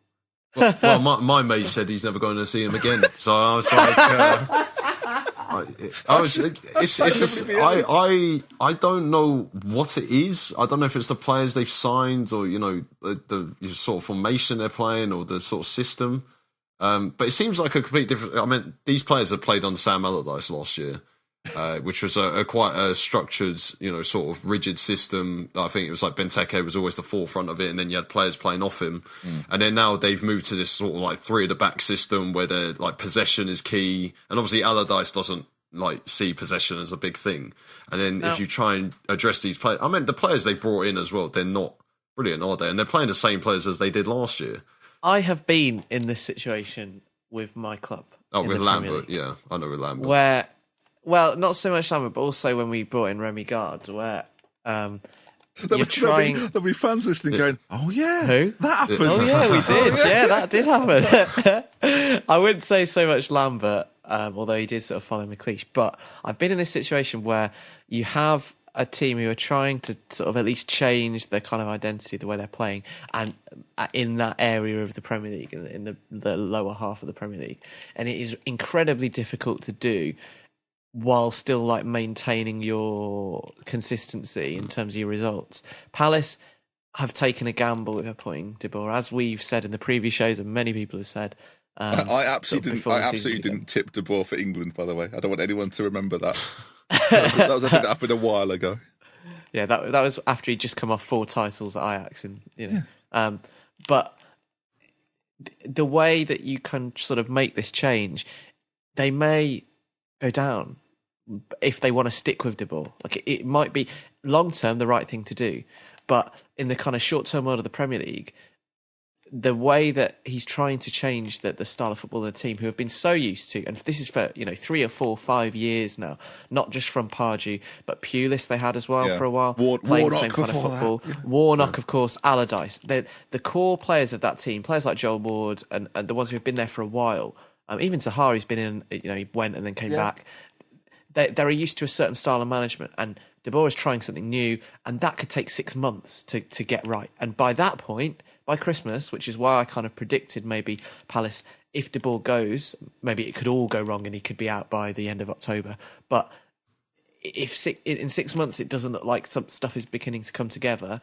Well, my mate said he's never going to see him again. So I was like... I don't know what it is. I don't know if it's the players they've signed or, the sort of formation they're playing or the sort of system. But it seems like a complete different... I mean, these players have played under Sam Allardyce last year, which was a quite a structured, sort of rigid system. I think it was like Benteke was always the forefront of it, and then you had players playing off him. And then now they've moved to this sort of like 3 at the back system where they're like possession is key. And obviously Allardyce doesn't like see possession as a big thing. And then if you try and address these players... I mean, the players they've brought in as well, they're not brilliant, are they? And they're playing the same players as they did last year. I have been in this situation with my club. Oh, with Lambert, yeah. I know with Lambert. Where, well, not so much Lambert, but also when we brought in Remy Gard, where you're trying... There'll be fans listening going, oh, yeah, who? That happened. Oh, yeah, we did. Yeah, that did happen. I wouldn't say so much Lambert, although he did sort of follow McLeish, but I've been in this situation where you have a team who are trying to sort of at least change their kind of identity, the way they're playing, and in that area of the Premier League, in the lower half of the Premier League. And it is incredibly difficult to do while still like maintaining your consistency in terms of your results. Palace have taken a gamble with appointing De Boer, as we've said in the previous shows, and many people have said. I absolutely didn't tip De Boer for England, by the way. I don't want anyone to remember that. That was a thing that happened a while ago. Yeah, that was after he'd just come off 4 titles at Ajax, and but the way that you can sort of make this change, they may go down if they want to stick with De Boer. Like it might be long term the right thing to do, But in the kind of short-term world of the Premier League, the way that he's trying to change the style of football of the team, who have been so used to, and this is for 3 or 4, 5 years now, not just from Pardew, but Pulis they had as well for a while, playing the same kind of football. Warnock, of course, Allardyce. The core players of that team, players like Joel Ward and the ones who have been there for a while, even Sahari's been in, he went and then came back. They're used to a certain style of management, and De Boer is trying something new, and that could take 6 months to get right. And by that point, by Christmas, which is why I kind of predicted maybe Palace, if De Boer goes, maybe it could all go wrong and he could be out by the end of October. But if in 6 months it doesn't look like some stuff is beginning to come together,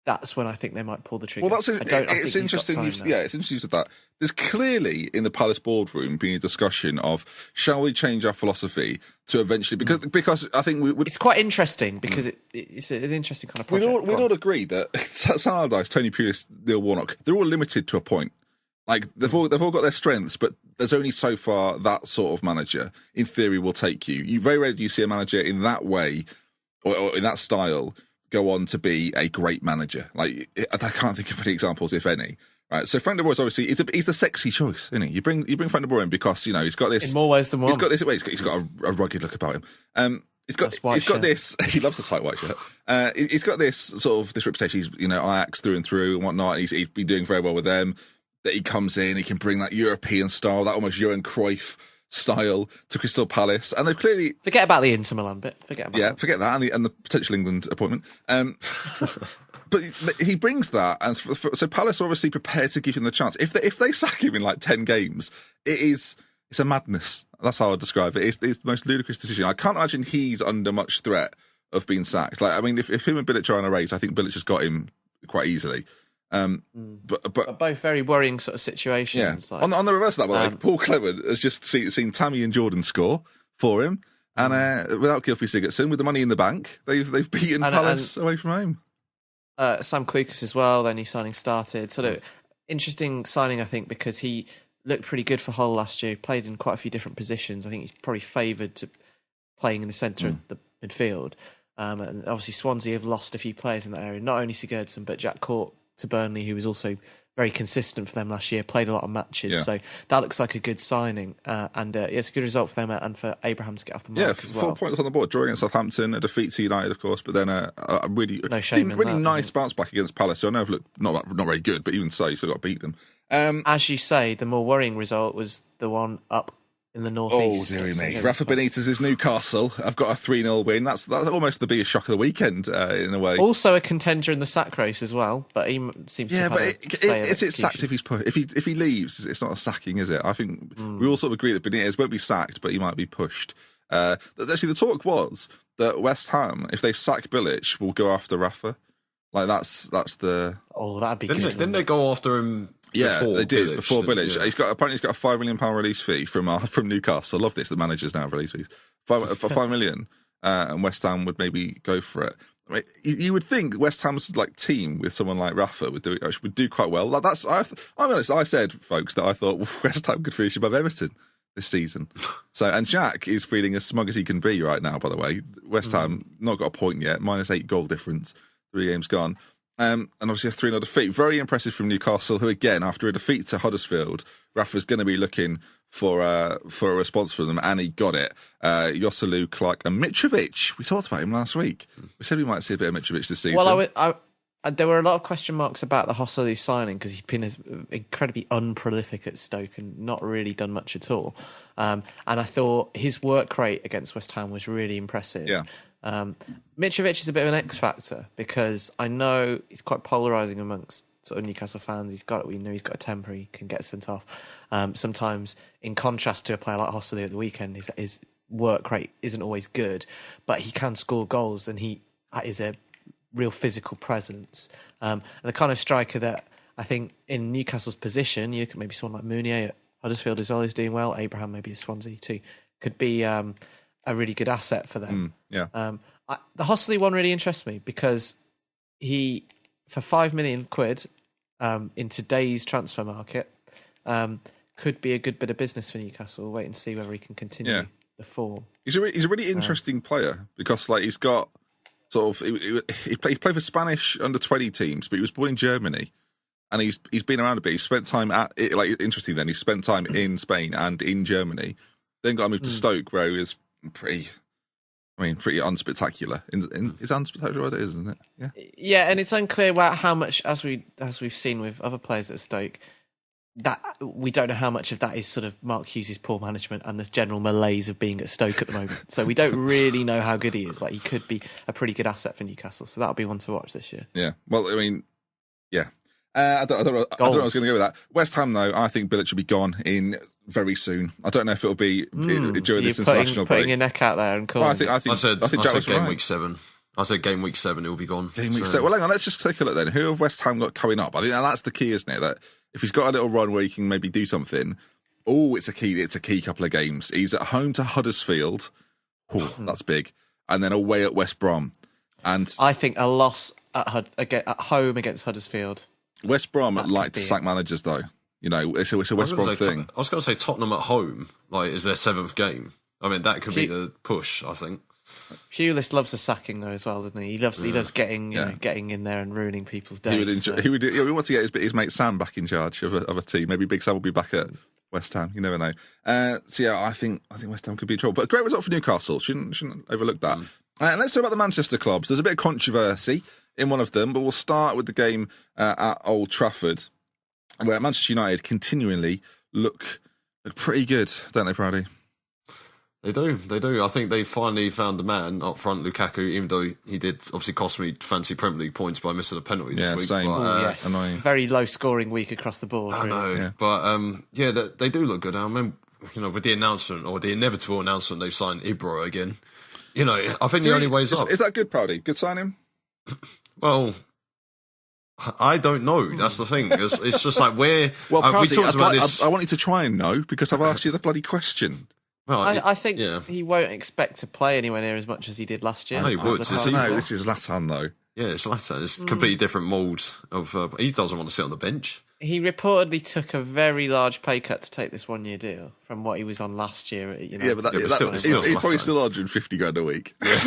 that's when I think they might pull the trigger. Well, it's interesting. It's interesting with that. There's clearly in the Palace boardroom been a discussion of shall we change our philosophy to eventually because I think it's quite interesting because it's an interesting kind of project. We'd all agree that Sam Allardyce, Tony Pulis, Neil Warnock, they're all limited to a point. Like they've all got their strengths, but there's only so far that sort of manager, in theory, will take you. You very rarely do you see a manager in that way or in that style go on to be a great manager. Like I can't think of any examples, if any. Right, so Frank de Boer is obviously he's the sexy choice, isn't he? You bring Frank de Boer in because he's got this in more ways than one. He's got this. He's got a rugged look about him. He's got this. He loves a tight white shirt. He's got this reputation. He's Ajax through and through and whatnot. He's been doing very well with them. That he comes in, he can bring that European style, that almost Johan Cruyff style to Crystal Palace, and they've clearly forget about the Inter Milan bit. Forget that and the potential England appointment. But he brings that, and so Palace are obviously prepared to give him the chance. If they sack him in like 10 games, it's a madness. That's how I describe it. It's the most ludicrous decision. I can't imagine he's under much threat of being sacked. Like, I mean, if him and Bilic are in a race, I think Bilic has got him quite easily. But both very worrying sort of situations. Yeah. On the reverse of that, by the way, Paul Clement has just seen Tammy and Jordan score for him, and without Gylfi Sigurdsson, with the money in the bank, they've beaten Palace away from home. Sam Clucas as well, their new signing started. Sort of interesting signing, I think, because he looked pretty good for Hull last year. Played in quite a few different positions. I think he's probably favoured to playing in the centre of the midfield. And obviously Swansea have lost a few players in that area. Not only Sigurdsson, but Jack Court to Burnley, who was also very consistent for them last year, played a lot of matches. Yeah. So that looks like a good signing. And it's a good result for them and for Abraham to get off the mark as well. 4 points on the board, draw against Southampton, a defeat to United, of course, but then a really nice bounce back against Palace. So I know I've looked not very good, but even so, you still got to beat them. As you say, the more worrying result was the one up in the northeast. Oh, dearie me. Rafa Benitez's Newcastle. I've got a 3-0 win. That's almost the biggest shock of the weekend, in a way. Also a contender in the sack race as well, but he seems to have it's sacked if he's put. If he leaves, it's not a sacking, is it? I think we all sort of agree that Benitez won't be sacked, but he might be pushed. Actually, the talk was that West Ham, if they sack Bilic, will go after Rafa. Like that's the. Oh, that'd be. Didn't they go after him? Yeah, they did before Bilic. Yeah. Apparently he's got a £5 million release fee from Newcastle. I love this. The managers now have release fees for £5 million, and West Ham would maybe go for it. I mean, you would think West Ham's team with someone like Rafa would do quite well. Like I'm honest. I said, folks, that I thought West Ham could finish above Everton this season. So, and Jack is feeling as smug as he can be right now. By the way, West Ham not got a point yet. -8 goal difference. 3 games gone. And obviously a 3-0 defeat. Very impressive from Newcastle, who again, after a defeat to Huddersfield, Rafa's going to be looking for a response from them, and he got it. Joselu, Clark and Mitrovic. We talked about him last week. We said we might see a bit of Mitrovic this season. Well, there were a lot of question marks about the Joselu signing because he's been incredibly unprolific at Stoke and not really done much at all. And I thought his work rate against West Ham was really impressive. Yeah. Mitrovic is a bit of an X factor because I know he's quite polarising amongst sort of Newcastle fans. He's got a temper, he can get sent off. Sometimes, in contrast to a player like Joselu at the weekend, his work rate isn't always good, but he can score goals and he is a real physical presence. And the kind of striker that I think in Newcastle's position, you could maybe someone like Mounier at Huddersfield as well is doing well. Abraham maybe at Swansea too could be a really good asset for them. The Hostley one really interests me because he, for £5 million in today's transfer market, could be a good bit of business for Newcastle. We'll wait and see whether he can continue the form. He's a really interesting player because he's got sort of he played for Spanish under-20 teams, but he was born in Germany, and he's been around a bit. He spent time interesting. Then he spent time in Spain and in Germany. Then got moved to Stoke, where he was pretty unspectacular. It's unspectacular what it is, isn't it? Yeah. Yeah, and it's unclear how much, as we've seen with other players at Stoke, that we don't know how much of that is sort of Mark Hughes' poor management and this general malaise of being at Stoke at the moment. So we don't really know how good he is. Like, he could be a pretty good asset for Newcastle. So that'll be one to watch this year. Yeah. Well, I mean, yeah. I don't know I was going to go with that. West Ham, though, I think Billet should be gone in very soon. I don't know if it'll be during this international break. Putting your neck out there and calling. I said game week 7. I said game week 7, it'll be gone. Game week 7. Well, hang on, let's just take a look then. Who have West Ham got coming up? I think that's the key, isn't it? That if he's got a little run where he can maybe do something, it's a key couple of games. He's at home to Huddersfield. That's big. And then away at West Brom. And I think a loss at home against Huddersfield. West Brom like to sack managers, though. You know, it's a West Brom thing. I was going to say Tottenham at home, is their 7th game. I mean, that could be the push, I think. Pulis loves a sacking, though, as well, doesn't he? He loves getting in there and ruining people's days. He wants to get his mate Sam back in charge of a team. Maybe Big Sam will be back at West Ham. You never know. I think West Ham could be in trouble. But a great result for Newcastle. Shouldn't overlook that. Let's talk about the Manchester clubs. There's a bit of controversy in one of them, but we'll start with the game at Old Trafford, where Manchester United continually look pretty good, don't they, Proudy? They do. I think they finally found the man up front, Lukaku, even though he did obviously cost me fancy Premier League points by missing a penalty this week. Same. Yes, annoying. Very low scoring week across the board. I know, but they do look good. I remember, with the announcement or the inevitable announcement, they've signed Ibra again. I think the only way is up. Is that good, Proudy? Good signing? Well, I don't know. That's the thing. It's just like where. Well, Proudy, we talked about this. I want you to try and know because I've asked you the bloody question. Well, I think he won't expect to play anywhere near as much as he did last year. No, he would. This is Zlatan, though. Yeah, it's Zlatan. It's a completely different mould of. He doesn't want to sit on the bench. He reportedly took a very large pay cut to take this 1-year deal from what he was on last year at United. Yeah, but he's probably still 150 grand a week. Yeah.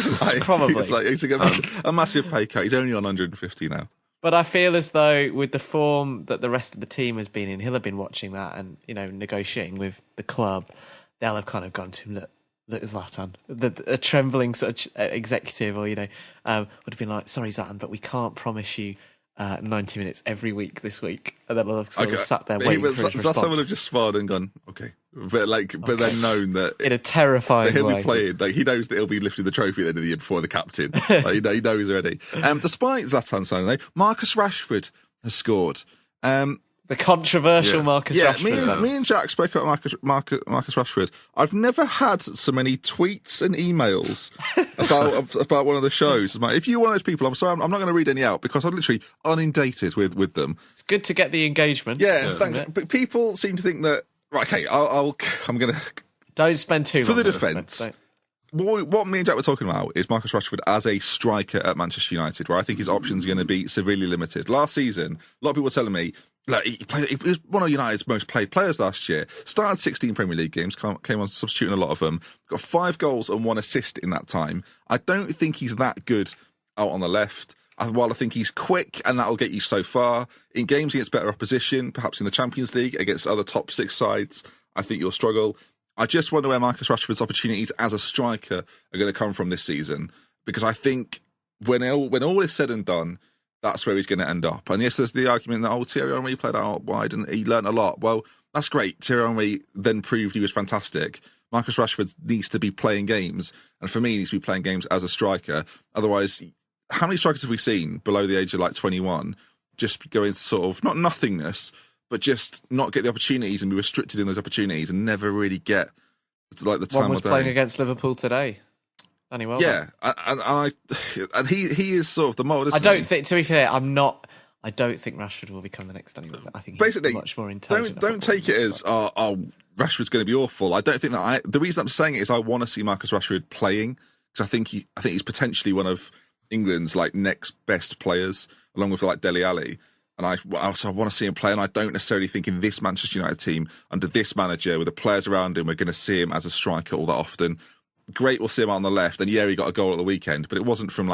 Probably. He took a massive pay cut. He's only on 150 now. But I feel as though with the form that the rest of the team has been in, he'll have been watching that and negotiating with the club. They'll have kind of gone to him, look, Zlatan. A trembling sort of executive would have been like, sorry, Zlatan, but we can't promise you 90 minutes every week this week. And then I'll have sort of sat there waiting for his response. Zlatan would have just smiled and gone, okay. But then known that... In a terrifying he'll way. Be playing. He knows that he'll be lifting the trophy at the end of the year before the captain. He knows already. Despite Zlatan signing, though, Marcus Rashford has scored. The controversial Marcus Rashford. Me and Jack spoke about Marcus Rashford. I've never had so many tweets and emails about one of the shows. If you're one of those people, I'm sorry, I'm not going to read any out because I'm literally inundated with them. It's good to get the engagement. Yeah, thanks. But people seem to think that, right, okay, I'm going to... Don't spend too long. For the defence... What me and Jack were talking about is Marcus Rashford as a striker at Manchester United, where I think his options are going to be severely limited. Last season, a lot of people were telling me he was one of United's most played players last year. Started 16 Premier League games, came on substituting a lot of them. Got 5 goals and 1 assist in that time. I don't think he's that good out on the left. While I think he's quick and that'll get you so far in games against better opposition, perhaps in the Champions League against other top 6 sides, I think you'll struggle. I just wonder where Marcus Rashford's opportunities as a striker are going to come from this season, because I think when all is said and done, that's where he's going to end up. And yes, there's the argument that Thierry Henry played out wide and he learnt a lot. Well, that's great. Thierry Henry then proved he was fantastic. Marcus Rashford needs to be playing games, and for me, he needs to be playing games as a striker. Otherwise, how many strikers have we seen below the age of 21 just go into sort of not nothingness, but just not get the opportunities and be restricted in those opportunities and never really get the time. One was playing against Liverpool today. Danny Welbeck. Yeah, and he is sort of the mould. I don't think, to be fair, I don't think Rashford will become the next Danny Welbeck. I think he's much more intelligent. Don't take it as Rashford's going to be awful. I don't think that. The reason I'm saying it is I want to see Marcus Rashford playing, because I think he's potentially one of England's next best players, along with Dele Alli. And I want to see him play, and I don't necessarily think in this Manchester United team, under this manager, with the players around him, we're going to see him as a striker all that often. Great, we'll see him out on the left, and he got a goal at the weekend, but it wasn't from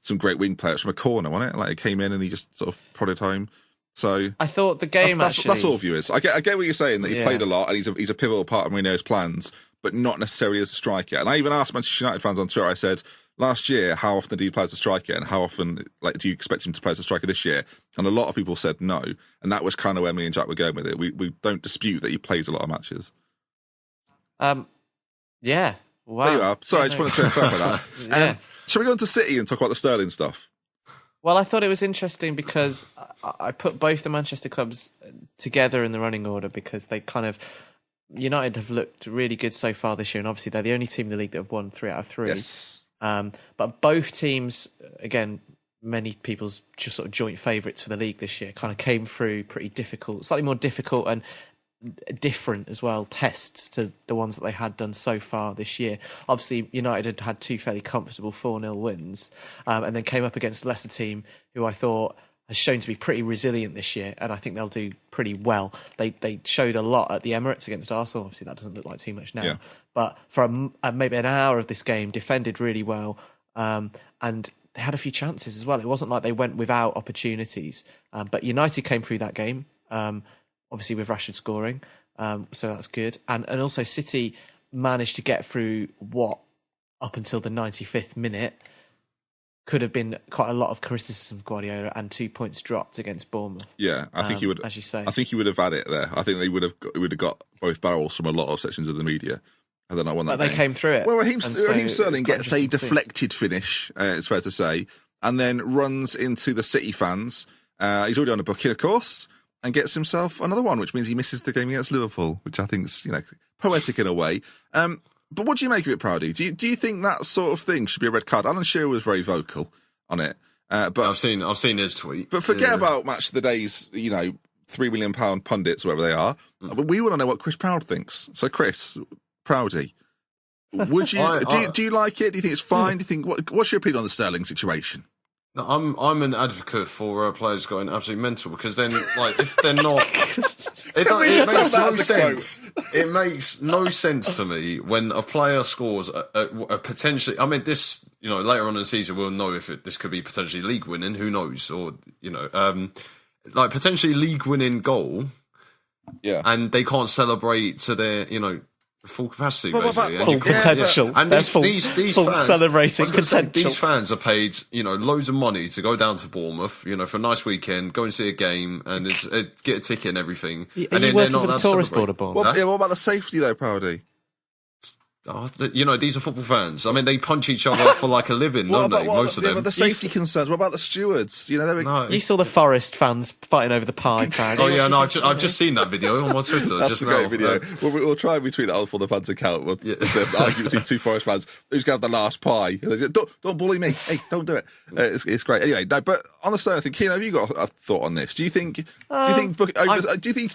some great wing players from a corner, wasn't it? Like, he came in and he just sort of prodded home. So I thought the game that's all viewers. I get what you're saying, that he played a lot and he's a pivotal part of Mourinho's plans, but not necessarily as a striker. And I even asked Manchester United fans on Twitter, I said, last year, how often did he play as a striker, and how often do you expect him to play as a striker this year? And a lot of people said no, and that was kind of where me and Jack were going with it. We don't dispute that he plays a lot of matches. Yeah. Wow. There you are. Sorry, I just wanted to clarify that. Yeah. Shall we go on to City and talk about the Sterling stuff? Well, I thought it was interesting because I put both the Manchester clubs together in the running order because they kind of... United have looked really good so far this year, and obviously they're the only team in the league that have won 3 out of 3. Yes. But both teams, again, many people's just sort of joint favourites for the league this year, kind of came through pretty difficult, slightly more difficult and different as well, tests to the ones that they had done so far this year. Obviously, United had 2 fairly comfortable 4-0 wins, and then came up against a Leicester team who I thought has shown to be pretty resilient this year, and I think they'll do pretty well. They showed a lot at the Emirates against Arsenal. Obviously, that doesn't look like too much now. But for maybe an hour of this game, defended really well, and they had a few chances as well. It wasn't like they went without opportunities. But United came through that game, obviously with Rashford scoring, so that's good. And also City managed to get through what, up until the 95th minute, could have been quite a lot of criticism of Guardiola, and 2 points dropped against Bournemouth. Yeah, I think he would. As you say, I think he would have had it there. I think they would have got both barrels from a lot of sections of the media. I don't know when that. But they came through it. Well, Raheem Sterling gets a deflected finish. It's fair to say, and then runs into the City fans. He's already on a booking, of course, and gets himself another one, which means he misses the game against Liverpool, which I think is poetic in a way. But what do you make of it, Proudy? Do you think that sort of thing should be a red card? Alan Shearer was very vocal on it, but I've seen his tweet. But forget about Match of the Day's, £3 million pundits, whatever they are. But we want to know what Chris Proud thinks. So, Chris Proudy, would you do you like it? Do you think it's fine? Do you think what's your opinion on the Sterling situation? I'm an advocate for players going absolutely mental, because then, like, if they're not, it makes no sense. It makes no sense to me when a player scores a potentially. I mean, this, later on in the season we'll know if this could be potentially league winning. Who knows? Or like potentially league winning goal. Yeah, and they can't celebrate to their full capacity, basically. Full potential. And these full fans, celebrating potential. These fans are paid, loads of money to go down to Bournemouth, for a nice weekend, go and see a game, and get a ticket and everything. Are and you then working they're for not the tourist board of Bournemouth? What about the safety though, Proudy? These are football fans. I mean, they punch each other for like a living, don't they? Most of them. But the safety concerns. What about the stewards? You saw the Forest fans fighting over the pie bag. Oh yeah, no, I've just seen that video on my Twitter. That's just a great now. video. We'll try and retweet that on ForTheFans account. The argument between 2 Forest fans who's going to have the last pie. Don't bully me. Hey, don't do it. It's great. Anyway, no. But on the Sterling thing, Keane, have you got a thought on this? Do you think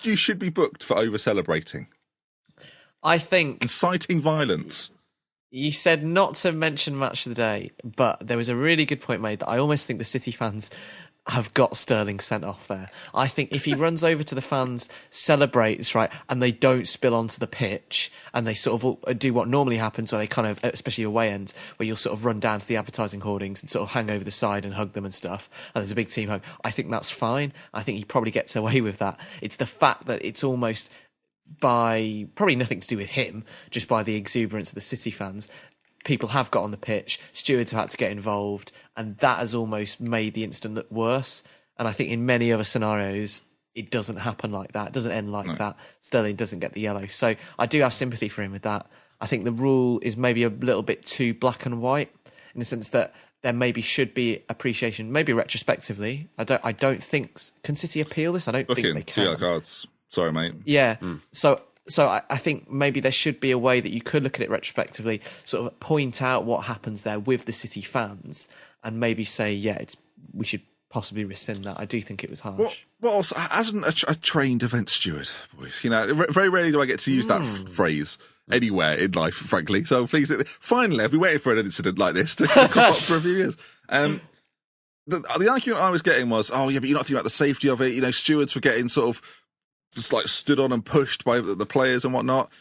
you should be booked for over celebrating? I think inciting violence. You said not to mention Match of the Day, but there was a really good point made that I almost think the City fans have got Sterling sent off there. I think if he runs over to the fans, celebrates, right, and they don't spill onto the pitch, and they sort of do what normally happens, where they kind of, especially away ends, where you'll sort of run down to the advertising hoardings and sort of hang over the side and hug them and stuff, and there's a big team hug. I think that's fine. I think he probably gets away with that. It's the fact that it's almost... by probably nothing to do with him, just by the exuberance of the City fans, people have got on the pitch, stewards have had to get involved, and that has almost made the incident look worse. And I think in many other scenarios, it doesn't happen like that. It doesn't end like that. Sterling doesn't get the yellow. So I do have sympathy for him with that. I think the rule is maybe a little bit too black and white, in the sense that there maybe should be appreciation, maybe retrospectively. I don't think... Can City appeal this? I don't think they can. Cards. Sorry, mate. Yeah. So I think maybe there should be a way that you could look at it retrospectively, sort of point out what happens there with the City fans, and maybe say, we should possibly rescind that. I do think it was harsh. What else? As a trained event steward, boys, very rarely do I get to use that phrase anywhere in life, frankly. So please, finally, I've been waiting for an incident like this to come up for a few years. The argument I was getting was, but you're not thinking about the safety of it. Stewards were getting sort of just like stood on and pushed by the players and whatnot.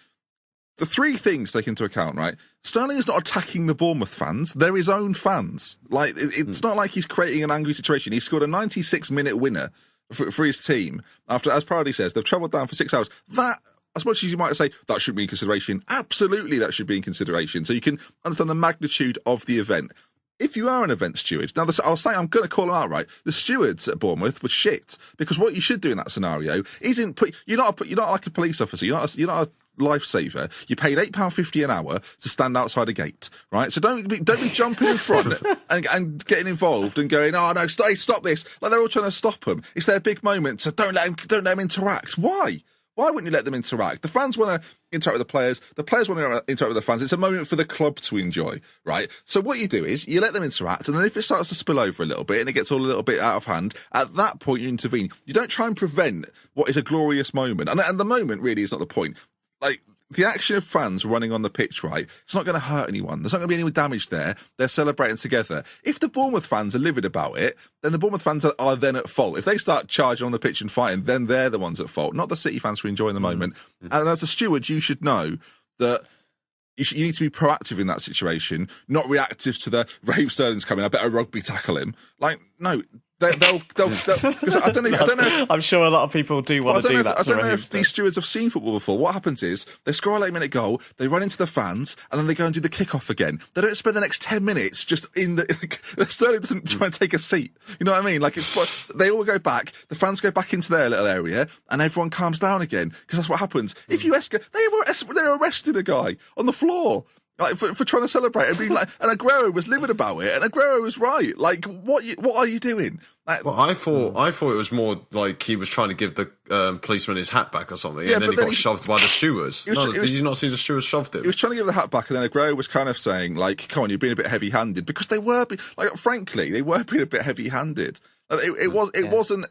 the three things to take into account, right? Sterling is not attacking the Bournemouth fans. They're his own fans. Like, it's not like he's creating an angry situation. He scored a 96-minute winner for his team after, as Parody says, they've travelled down for 6 hours. That, as much as you might say, that should be in consideration. Absolutely, that should be in consideration. So you can understand the magnitude of the event. If you are an event steward, now I'll say I'm going to call them out, right? The stewards at Bournemouth were shit, because what you should do in that scenario isn't put. You're not like a police officer. You're not a lifesaver. You paid £8.50 an hour to stand outside a gate, right? So don't be jumping in front and getting involved and going, oh no, stop this! Like they're all trying to stop them. It's their big moment, so don't let them interact. Why? Why wouldn't you let them interact? The fans want to interact with the players. The players want to interact with the fans. It's a moment for the club to enjoy, right? So what you do is you let them interact, and then if it starts to spill over a little bit and it gets all a little bit out of hand, at that point you intervene. You don't try and prevent what is a glorious moment. And the moment really is not the point. Like, the action of fans running on the pitch, right, it's not going to hurt anyone. There's not going to be any damage there. They're celebrating together. If the Bournemouth fans are livid about it, then the Bournemouth fans are then at fault. If they start charging on the pitch and fighting, then they're the ones at fault, not the City fans for enjoying the moment. And as a steward, you should know that you need to be proactive in that situation, not reactive to the Raheem Sterling's coming, I better rugby tackle him. Like, no. They'll because I don't know. I'm sure a lot of people do want to do that. I don't know if these stewards have seen football before. What happens is they score a late-minute goal, they run into the fans, and then they go and do the kick-off again. They don't spend the next 10 minutes just in the. Sterling doesn't try and take a seat. You know what I mean? Like, they all go back. The fans go back into their little area, and everyone calms down again, because that's what happens. If you they arrested a guy on the floor. Like for trying to celebrate and being like, and Aguero was livid about it, and Aguero was right. Like, what are you doing? Like, well, I thought it was more like he was trying to give the policeman his hat back or something, and then he got shoved by the stewards. Did you not see the stewards shoved him? He was trying to give the hat back, and then Aguero was kind of saying, like, "Come on, you're being a bit heavy-handed," because they were, frankly, they were being a bit heavy-handed. It wasn't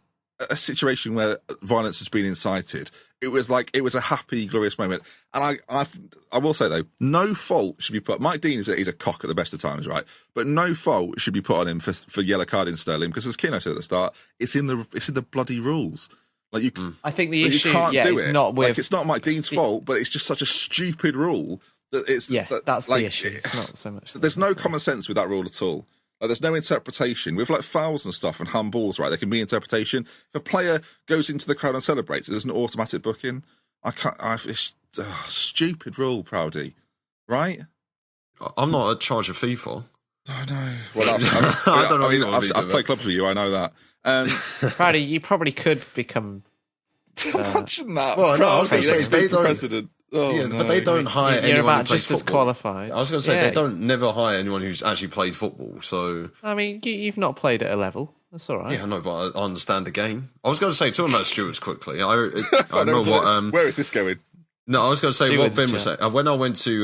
a situation where violence was being incited. It was a happy, glorious moment. And I will say, though, no fault should be put. Mike Dean is a cock at the best of times, right? But no fault should be put on him for yellow carding Sterling, because as Kino said at the start, it's in the bloody rules. Like, you, I think the issue, you can't do is it. not with. Like, it's not Mike Dean's fault, but it's just such a stupid rule that it's. That's like, the issue. It's not so much. There's no common sense with that rule at all. Like, there's no interpretation. With like fouls and stuff and handballs, right, there can be interpretation. If a player goes into the crowd and celebrates, there's an automatic booking. It's a stupid rule, Proudy. Right? I'm not a charge of FIFA. Oh, no. Well, I've played clubs with you, I know that. Proudy, you probably could become... Imagine that. Well, no, I was going to say, they don't... President. Oh, yeah, no. but they don't hire You're anyone about who plays just as football. qualified. I was going to say, they don't never hire anyone who's actually played football, so... I mean, you've not played at a level. That's all right. Yeah, I know, but I understand the game. I was going to say, talking about stewards quickly, I remember what... where is this going? No, I was going to say stewards, what Ben was saying. When I went to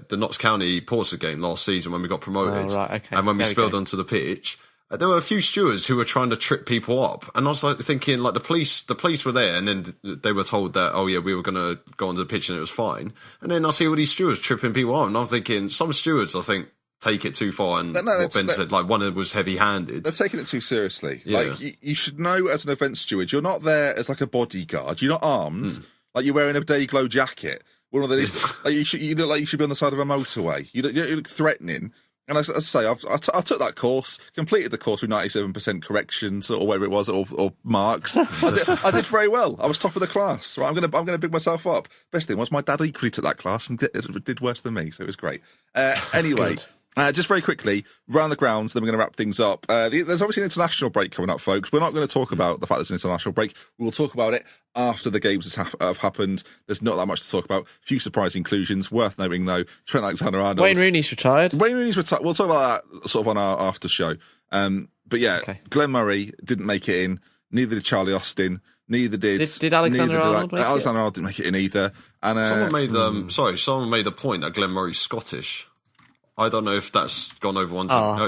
the Notts County Portsmouth game last season when we got promoted, and when we spilled onto the pitch... there were a few stewards who were trying to trip people up, and I was like thinking, like the police were there, and then they were told that, oh yeah, we were going to go onto the pitch and it was fine. And then I see all these stewards tripping people up, and I was thinking, some stewards, I think, take it too far. And what Ben said, like one of them was heavy-handed. They're taking it too seriously. Yeah. Like you should know, as an event steward, you're not there as like a bodyguard. You're not armed. Like you're wearing a Day-Glow jacket. One of these, like you look like you should be on the side of a motorway. You look threatening. And as I say, I took that course, completed the course with 97% corrections or whatever it was, or marks. I did very well. I was top of the class. Right, I'm gonna big myself up. Best thing was my dad equally took that class and did worse than me, so it was great. Anyway. Just very quickly, round the grounds, then we're going to wrap things up. There's obviously an international break coming up, folks. We're not going to talk about the fact there's an international break. We'll talk about it after the games have happened. There's not that much to talk about. Few surprise inclusions. Worth noting, though, Trent Alexander-Arnold. Wayne Rooney's retired. We'll talk about that sort of on our after show. But yeah, okay. Glenn Murray didn't make it in. Neither did Charlie Austin. Neither did Alexander-Arnold make it? Alexander-Arnold didn't make it in either. And someone made the point that Glenn Murray's Scottish. I don't know if that's gone over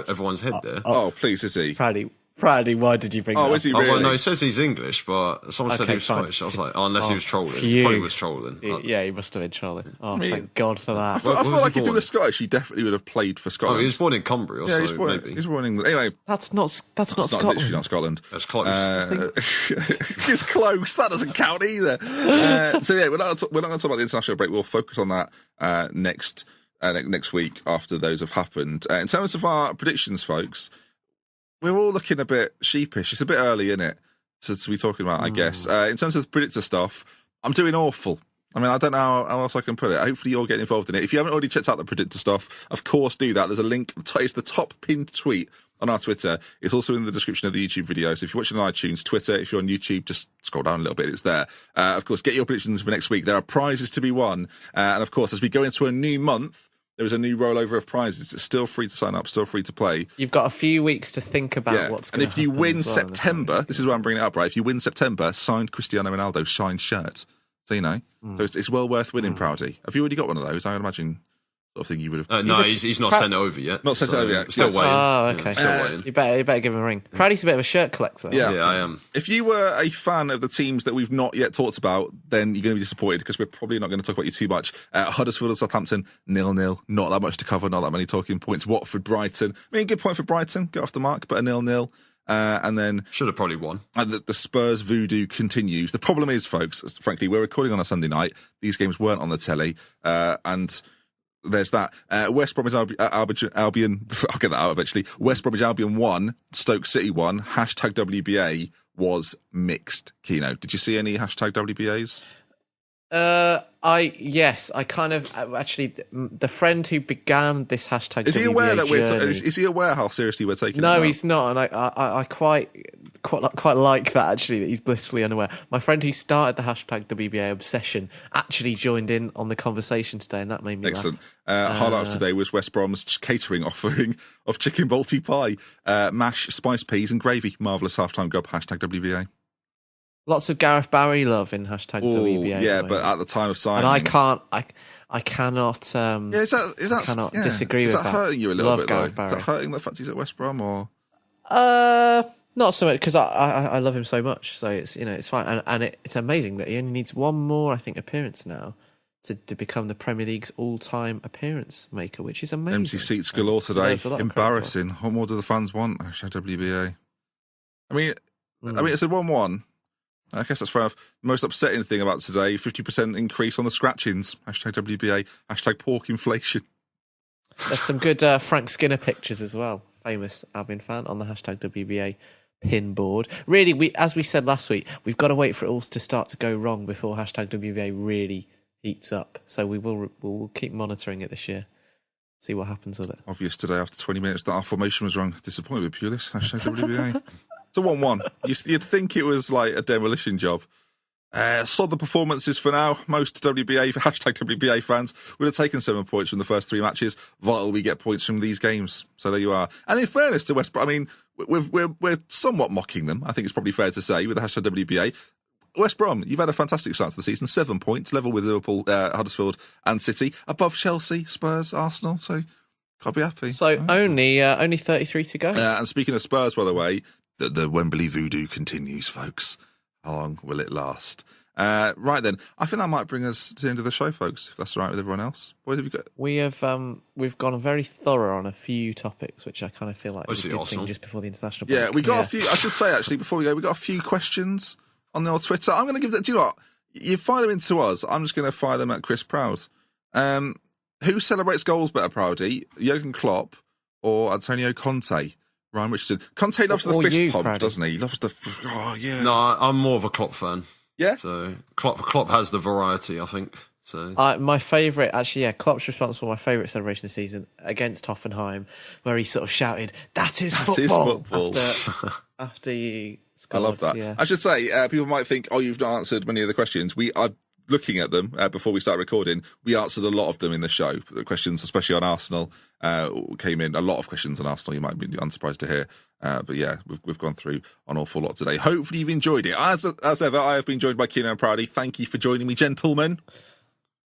everyone's head there. Oh, please, is he? Paddy, Proudy, why did you bring that up? Is he really? Well, no, it says he's English, but someone said he was fine. Scottish. I was like, unless he was trolling. Phew. Probably was trolling. Yeah, he must have been trolling. Oh, thank God for that. I feel was like he if he born? was Scottish, he definitely would have played for Scotland. Oh, he was born in Cumbria, yeah, so maybe. he's born in England. Anyway, That's not Scotland. literally not Scotland. That's close. It's close. That doesn't count either. So yeah, we're not going to talk about the international break. We'll focus on that next week after those have happened. In terms of our predictions, folks, we're all looking a bit sheepish. It's a bit early, isn't it, to be talking about, I guess. In terms of the predictor stuff, I'm doing awful. I mean, I don't know how else I can put it. Hopefully you'll get involved in it. If you haven't already checked out the predictor stuff, of course do that. There's a link. It's the top pinned tweet on our Twitter. It's also in the description of the YouTube video. So if you're watching on iTunes, Twitter, if you're on YouTube, just scroll down a little bit. It's there. Of course, get your predictions for next week. There are prizes to be won. And of course, as we go into a new month, there is a new rollover of prizes. It's still free to sign up, still free to play. You've got a few weeks to think about what's going to happen. And if you win as well, September, this is why I'm bringing it up, right? If you win September, signed Cristiano Ronaldo signed shirt. So, so it's well worth winning, Proudy. Have you already got one of those? I would imagine sort of thing you would have. No, he's not sent it over yet. Not sent it over yet. Still Yes. waiting. Oh, okay. Yeah, still waiting. You better give him a ring. Proudy's a bit of a shirt collector. Yeah, I am. If you were a fan of the teams that we've not yet talked about, then you're going to be disappointed because we're probably not going to talk about you too much. Huddersfield and Southampton, 0-0. Not that much to cover, not that many talking points. Watford, Brighton. I mean, good point for Brighton. Get off the mark, but a 0-0. And then Should have probably won. the Spurs voodoo continues. The problem is, folks, frankly, we're recording on a Sunday night. These games weren't on the telly. And there's that. West Bromwich Albion, I'll get that out eventually. West Bromwich Albion 1, Stoke City 1, hashtag WBA was mixed. Keno, did you see any hashtag WBAs? I kind of actually the friend who began this hashtag. Is he aware WBA that journey, is he aware how seriously we're taking it? No, now? he's not, and I quite like that actually. That he's blissfully unaware. My friend who started the hashtag WBA obsession actually joined in on the conversation today, and that made me excellent. laugh. Highlight of today was West Brom's catering offering of chicken balti pie, mash, spiced peas, and gravy. Marvellous halftime gob. Hashtag WBA. Lots of Gareth Barry love in hashtag WBA. Yeah, but at the time of signing, and I cannot. is that cannot yeah. disagree is with that. that. Hurting you a little Love bit Gareth though? Is Barry. that hurting the fact he's at West Brom or? Not so much because I love him so much. So it's it's fine, and it's amazing that he only needs one more appearance now to become the Premier League's all-time appearance maker, which is amazing. Empty seats galore today. There's a lot of Embarrassing. What more do the fans want? Hashtag WBA. I mean, it's a 1-1. I guess that's fair enough. The most upsetting thing about today, 50% increase on the scratchings. Hashtag WBA. Hashtag pork inflation. There's some good Frank Skinner pictures as well. Famous Albion fan on the hashtag WBA pin board. Really, as we said last week, we've got to wait for it all to start to go wrong before hashtag WBA really heats up. So we'll keep monitoring it this year. See what happens with it. Obvious today after 20 minutes that our formation was wrong. Disappointed with Pulis. Hashtag WBA. It's a 1-1. You'd think it was like a demolition job. Sod the performances for now. Most hashtag WBA fans would have taken 7 points from the first 3 matches. Vital we get points from these games. So there you are. And in fairness to West Brom, I mean, we're somewhat mocking them. I think it's probably fair to say with the hashtag WBA. West Brom, you've had a fantastic start to the season. 7 points, level with Liverpool, Huddersfield and City. Above Chelsea, Spurs, Arsenal. So can't be happy. So only 33 to go. And speaking of Spurs, by the way, the Wembley voodoo continues, folks. How long will it last? Right then, I think that might bring us to the end of the show, folks. If that's all right with everyone else. What have you got? We've gone very thorough on a few topics, which I kind of feel like was a good awesome. thing just before the international break. Yeah, we got a few. I should say actually before we go, we got a few questions on the old Twitter. I'm going to give that. Do you know what? You fire them into us. I'm just going to fire them at Chris Proud. Who celebrates goals better, Proudy? Jurgen Klopp or Antonio Conte? Ryan Richardson. Conte loves the fist pump, doesn't he? He loves the. Oh yeah. No, I'm more of a Klopp fan. Yeah. So Klopp has the variety, I think. So my favourite, actually, yeah, Klopp's responsible for my favourite celebration of the season against Hoffenheim, where he sort of shouted, "That is football!" After you scored. I love that. Yeah. I should say, people might think, "Oh, you've not answered many of the questions." We are looking at them before we start recording. We answered a lot of them in the show. The questions, especially on Arsenal, came in. A lot of questions on Arsenal. You might be unsurprised to hear. But yeah, we've gone through an awful lot today. Hopefully you've enjoyed it. As ever, I have been joined by Keno and Proudy. Thank you for joining me, gentlemen.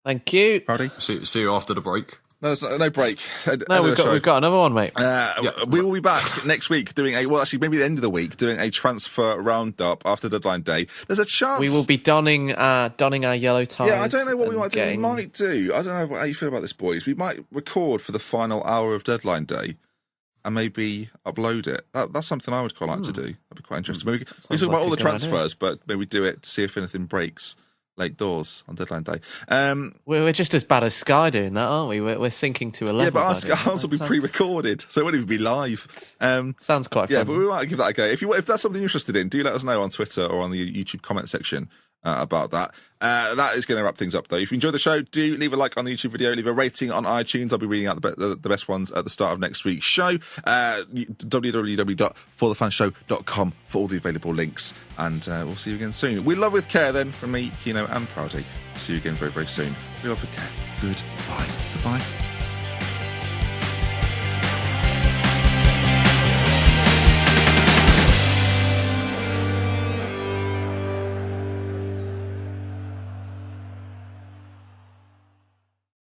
Thank you. Proudy. see you after the break. No, there's no break. No, we've got another one, mate. We will be back next week doing maybe the end of the week, doing a transfer roundup after deadline day. There's a chance we will be donning our yellow ties. Yeah, I don't know what we might do. We might do. I don't know how you feel about this, boys. We might record for the final hour of deadline day and maybe upload it. That's something I would quite like to do. That'd be quite interesting. Maybe we talk about all the transfers, but maybe do it to see if anything breaks late doors on deadline day. We're just as bad as Sky doing that, aren't we? We're sinking to a level. Yeah, but ours will be pre-recorded, so it won't even be live. Sounds quite fun. Yeah, but we might give that a go. If that's something you're interested in, do let us know on Twitter or on the YouTube comment section about that. That is going to wrap things up, though. If you enjoyed the show, do leave a like on the YouTube video, leave a rating on iTunes. I'll be reading out the best ones at the start of next week's show. www.forthefanshow.com for all the available links, and we'll see you again soon. We Love With Care, then, from me, Kino and Proudy. See you again very, very soon. We Love With Care. Goodbye. Goodbye.